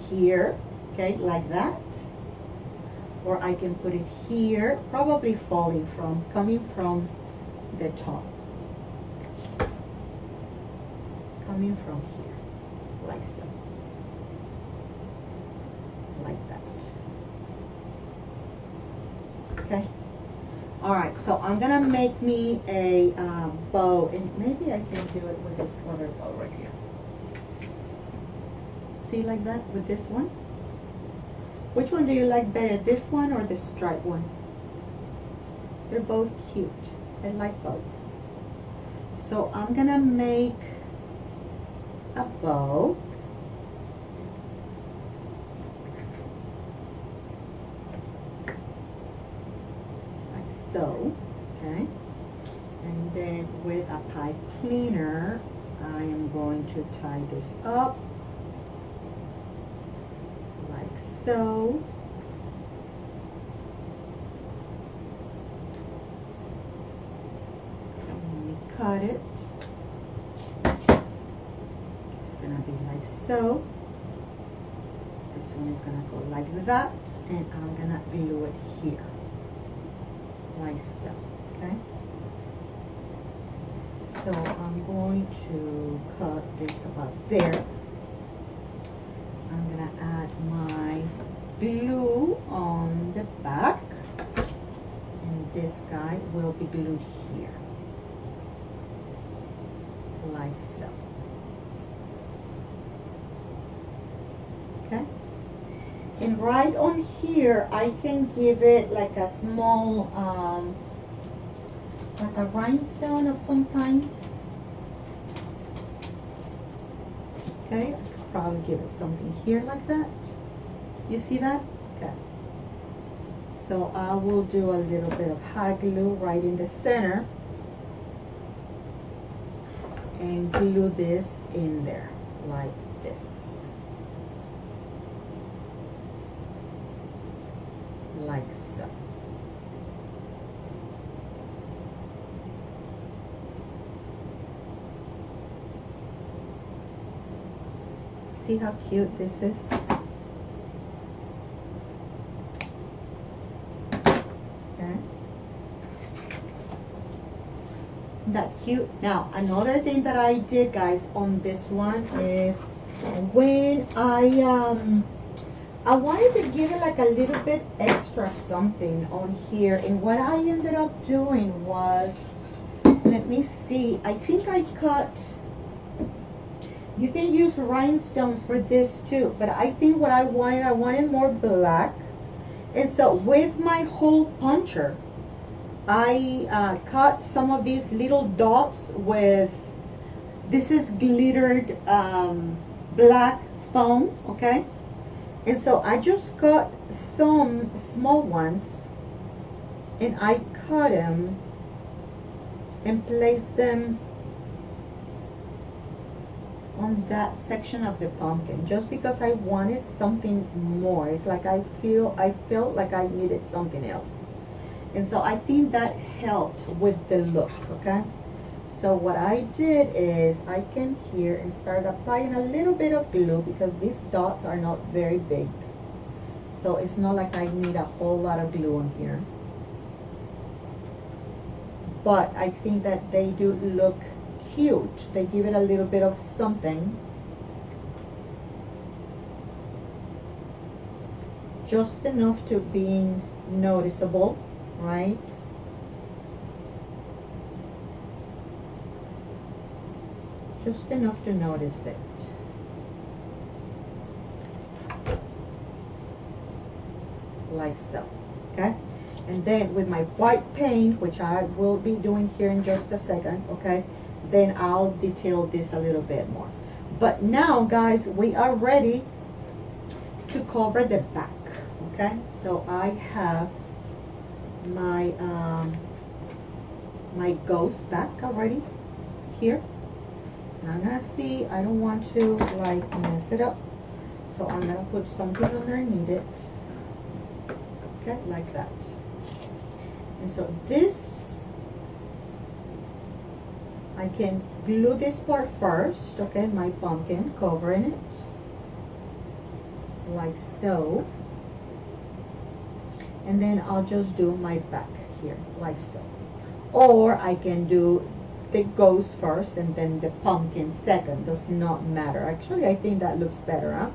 here, okay, like that. Or I can put it here, probably coming from the top. Coming from here, like so. Like that. Okay. All right. So I'm gonna make me a bow, and maybe I can do it with this other bow right here. See, like that with this one. Which one do you like better, this one or the striped one? They're both cute. I like both. So I'm gonna make a bow. So, okay, and then with a pipe cleaner, I am going to tie this up like so. Let me cut it. It's gonna be like so. This one is gonna go like that, and I'm gonna glue it here. Like so, okay? So I'm going to cut this about there. I'm gonna add my glue on the back, and this guy will be glued here, like so. Okay? And right on here, I can give it like a small, like a rhinestone of some kind. Okay, I could probably give it something here like that. You see that? Okay. So I will do a little bit of hot glue right in the center and glue this in there like this. Like so. See how cute this is? Okay. That cute. Now, another thing that I did, guys, on this one is when I wanted to give it like a little bit extra something on here, and what I ended up doing was, let me see, I think I cut, you can use rhinestones for this too, but I think what I wanted more black. And so with my hole puncher, I cut some of these little dots with, this is glittered black foam, okay? And so I just cut some small ones, and I cut them and placed them on that section of the pumpkin, just because I wanted something more. It's like I felt like I needed something else. And so I think that helped with the look, okay? So what I did is I came here and started applying a little bit of glue, because these dots are not very big. So it's not like I need a whole lot of glue on here. But I think that they do look cute. They give it a little bit of something. Just enough to being noticeable, right? Just enough to notice it. Like so, okay? And then with my white paint, which I will be doing here in just a second, okay? Then I'll detail this a little bit more. But now, guys, we are ready to cover the back, okay? So I have my my ghost back already here. And I'm gonna see, I don't want to like mess it up, so I'm gonna put something underneath it, okay, like that. And so this, I can glue this part first, okay, my pumpkin, covering it like so, and then I'll just do my back here like so. Or I can do the ghost first and then the pumpkin second, does not matter. Actually, I think that looks better, huh?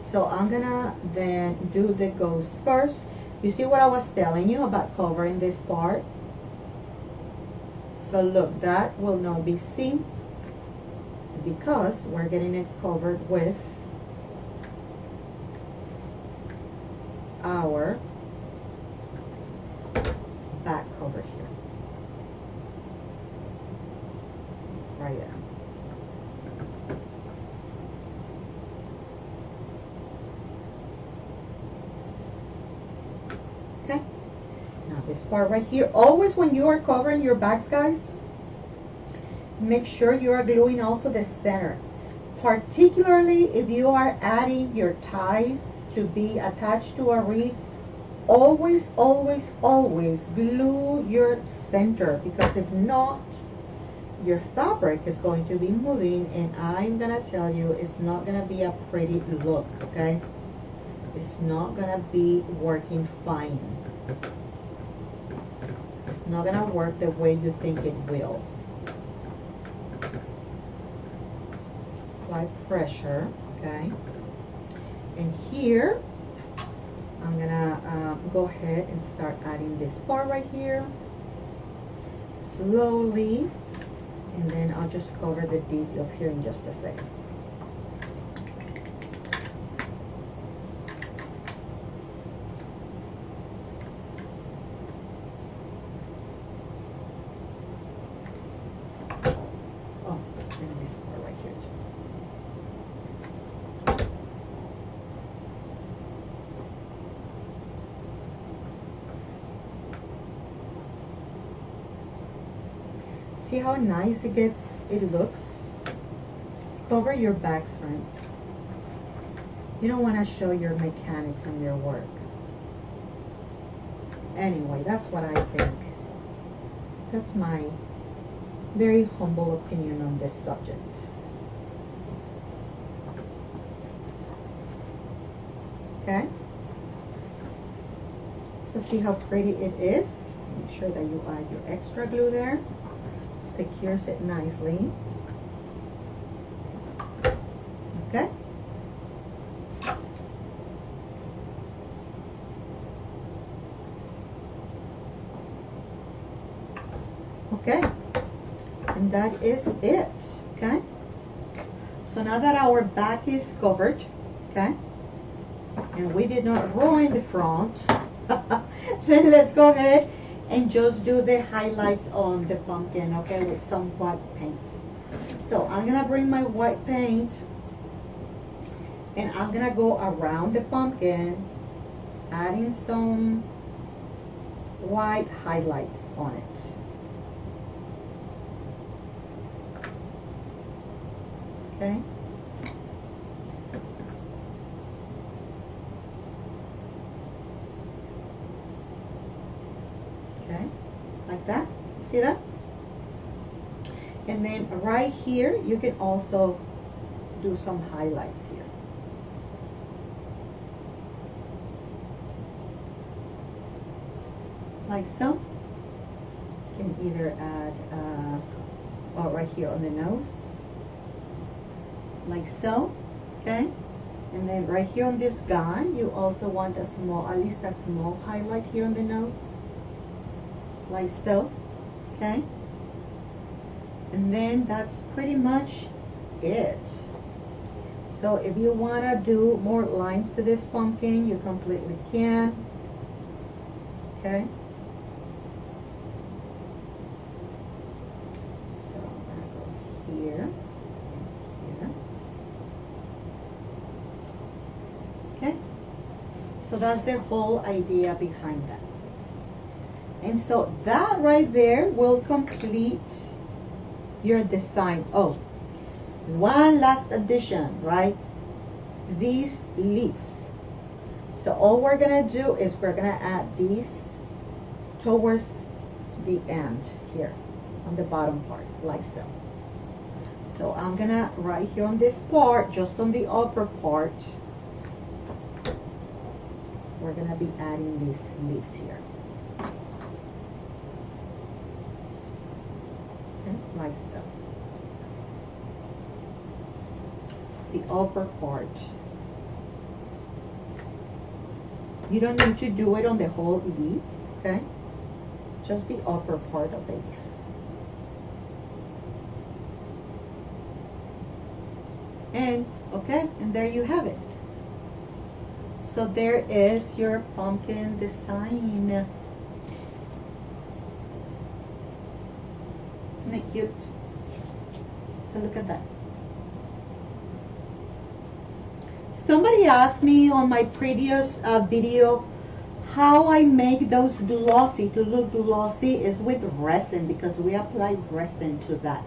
So I'm gonna then do the ghost first. You see what I was telling you about covering this part? So look, that will not be seen because we're getting it covered with our back cover here. Right there. Okay. Now this part right here, always when you are covering your backs, guys, make sure you are gluing also the center. Particularly if you are adding your ties to be attached to a wreath, always, always, always glue your center, because if not, your fabric is going to be moving, and I'm gonna tell you, it's not gonna be a pretty look, okay? It's not gonna be working fine. It's not gonna work the way you think it will. Apply pressure, okay? And here, I'm gonna go ahead and start adding this part right here, slowly. And then I'll just cover the details here in just a second. Oh, and this part right here. See how nice it looks? Cover your backs, friends. You don't want to show your mechanics on your work. Anyway, that's what I think. That's my very humble opinion on this subject. Okay? So see how pretty it is? Make sure that you add your extra glue there. Secures it nicely. Okay? Okay, and that is it. Okay, so now that our back is covered, okay, and we did not ruin the front, then let's go ahead and just do the highlights on the pumpkin, okay, with some white paint. So I'm gonna bring my white paint and I'm gonna go around the pumpkin, adding some white highlights on it. Okay. Okay, like that. You see that? And then right here, you can also do some highlights here. Like so. You can either add, right here on the nose. Like so, okay? And then right here on this guy, you also want a small, at least a small highlight here on the nose. Like so, okay? And then that's pretty much it. So if you want to do more lines to this pumpkin, you completely can. Okay? So I'm going to go here. Okay, so that's the whole idea behind that. And so that right there will complete your design. Oh, one last addition, right? These leaves. So all we're gonna do is we're gonna add these towards the end here on the bottom part, like so. So I'm gonna, right here on this part, just on the upper part, we're going to be adding these leaves here. Okay, like so. The upper part. You don't need to do it on the whole leaf, okay? Just the upper part of the leaf. And, okay, and there you have it. So there is your pumpkin design. Isn't it cute? So look at that. Somebody asked me on my previous video how I make those glossy. To look glossy is with resin, because we apply resin to that.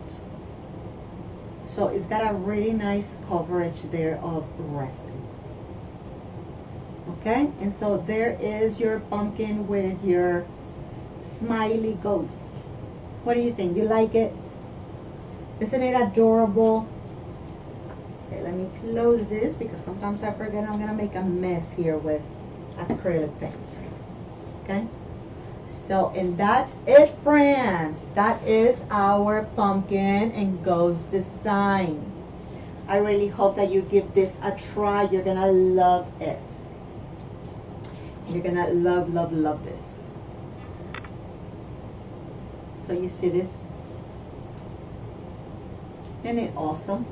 So it's got a really nice coverage there of resin. Okay, and so there is your pumpkin with your smiley ghost. What do you think? You like it? Isn't it adorable? Okay, let me close this because sometimes I forget I'm gonna make a mess here with acrylic paint. Okay, so and that's it, friends. That is our pumpkin and ghost design. I really hope that you give this a try. You're gonna love it. You're gonna love, love, love this. So you see this? Isn't it awesome?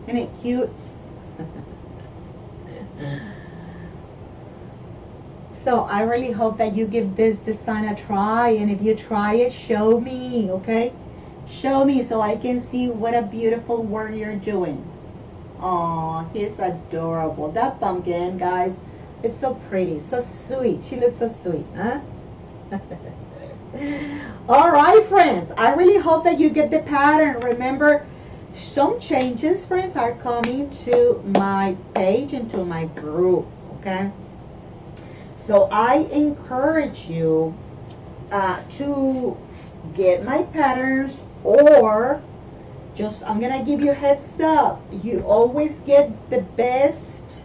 Isn't it cute? So I really hope that you give this design a try, and if you try it, show me, okay? Show me so I can see what a beautiful work you're doing. Oh, he's adorable. That pumpkin, guys, it's so pretty, so sweet. She looks so sweet, huh? All right, friends. I really hope that you get the pattern. Remember, some changes, friends, are coming to my page and to my group, okay? So I encourage you to get my patterns, or just, I'm gonna give you a heads up. You always get the best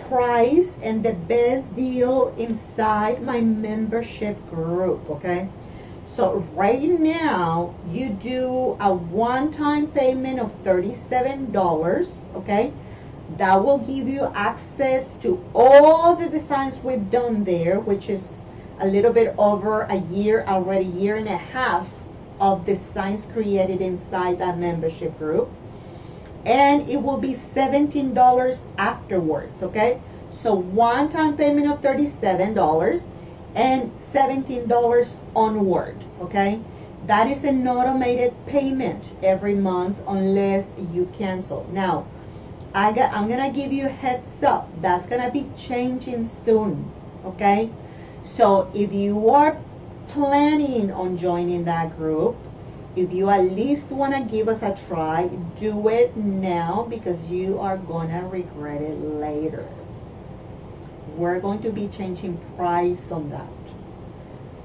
price and the best deal inside my membership group, okay? So right now you do a one-time payment of $37, okay? That will give you access to all the designs we've done there, which is a little bit over a year already, year and a half of designs created inside that membership group. And it will be $17 afterwards, okay? So one-time payment of $37 and $17 onward, okay? That is an automated payment every month unless you cancel. Now, I'm gonna give you a heads up. That's gonna be changing soon, okay? So if you are planning on joining that group, if you at least want to give us a try, do it now, because you are gonna regret it later. We're going to be changing price on that,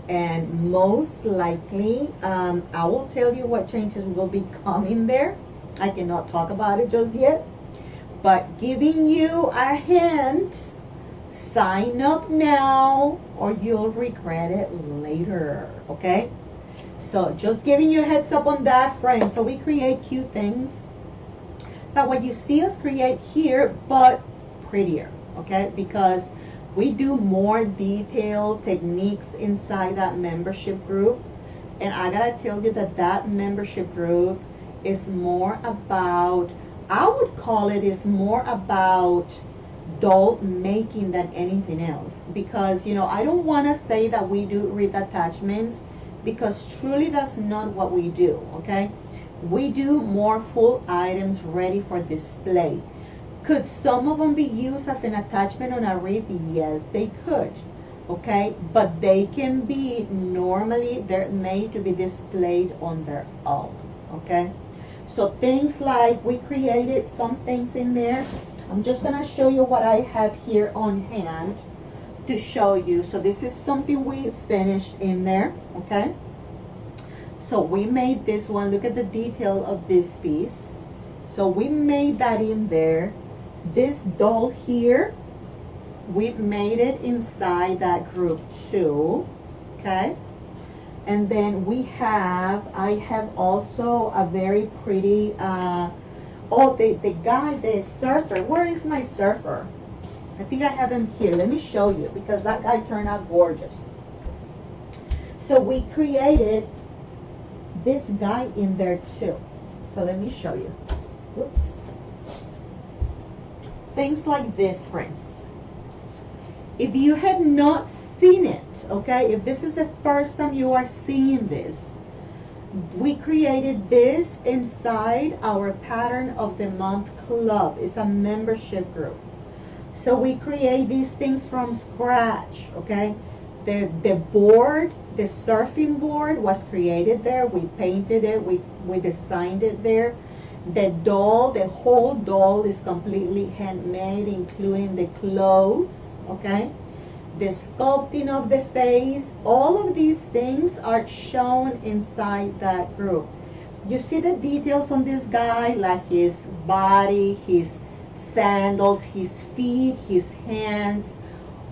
and most likely I will tell you what changes will be coming there. I cannot talk about it just yet, but giving you a hint: sign up now or you'll regret it later, okay? So just giving you a heads up on that, friends. So we create cute things, but what you see us create here, but prettier, okay? Because we do more detailed techniques inside that membership group. And I gotta tell you that that membership group is more about, I would call it, is more about doll making than anything else. Because, you know, I don't want to say that we do wreath attachments, because truly that's not what we do, okay? We do more full items ready for display. Could some of them be used as an attachment on a wreath? Yes, they could, okay? But they can be, normally they're made to be displayed on their own, okay? So things like, we created some things in there. I'm just gonna show you what I have here on hand to show you. So this is something we finished in there, okay? So we made this one. Look at the detail of this piece. So we made that in there. This doll here, we made it inside that group too, okay? And then I have also a very pretty, the guy, the surfer. Where is my surfer? I think I have him here. Let me show you, because that guy turned out gorgeous. So we created this guy in there too. So let me show you. Whoops. Things like this, friends. If you had not seen it, okay, if this is the first time you are seeing this, we created this inside our Pattern of the Month Club. It's a membership group. So we create these things from scratch, okay? The board, the surfing board was created there. We painted it, we designed it there. The doll, the whole doll is completely handmade, including the clothes, okay? The sculpting of the face, all of these things are shown inside that group. You see the details on this guy, like his body, his sandals, his feet, his hands,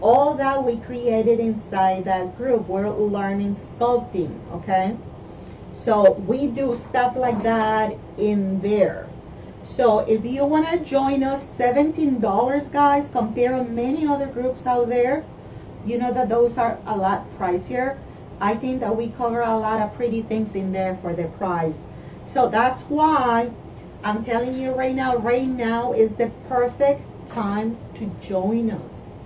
all that we created inside that group. We're learning sculpting, okay? So we do stuff like that in there. So if you want to join us, $17, guys, compare to many other groups out there. You know that those are a lot pricier. I think that we cover a lot of pretty things in there for the price. So that's why I'm telling you right now is the perfect time to join us,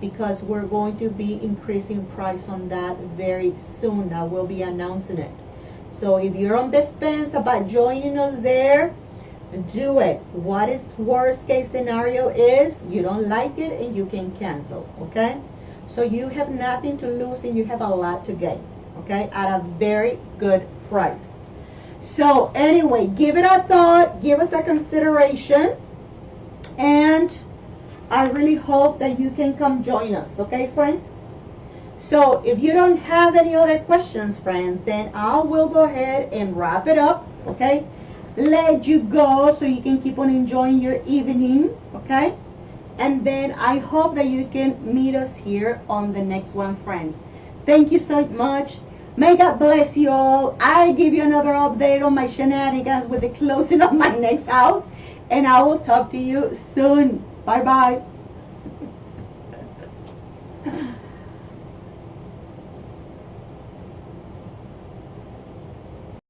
because we're going to be increasing price on that very soon. I will be announcing it. So if you're on the fence about joining us there, do it. What is worst case scenario is you don't like it and you can cancel, okay? So you have nothing to lose and you have a lot to gain, okay, at a very good price. So anyway, give it a thought, give us a consideration, and I really hope that you can come join us, okay, friends? So if you don't have any other questions, friends, then I will go ahead and wrap it up, okay? Let you go so you can keep on enjoying your evening, okay? And then I hope that you can meet us here on the next one, friends. Thank you so much. May God bless you all. I'll give you another update on my shenanigans with the closing of my next house. And I will talk to you soon. Bye-bye.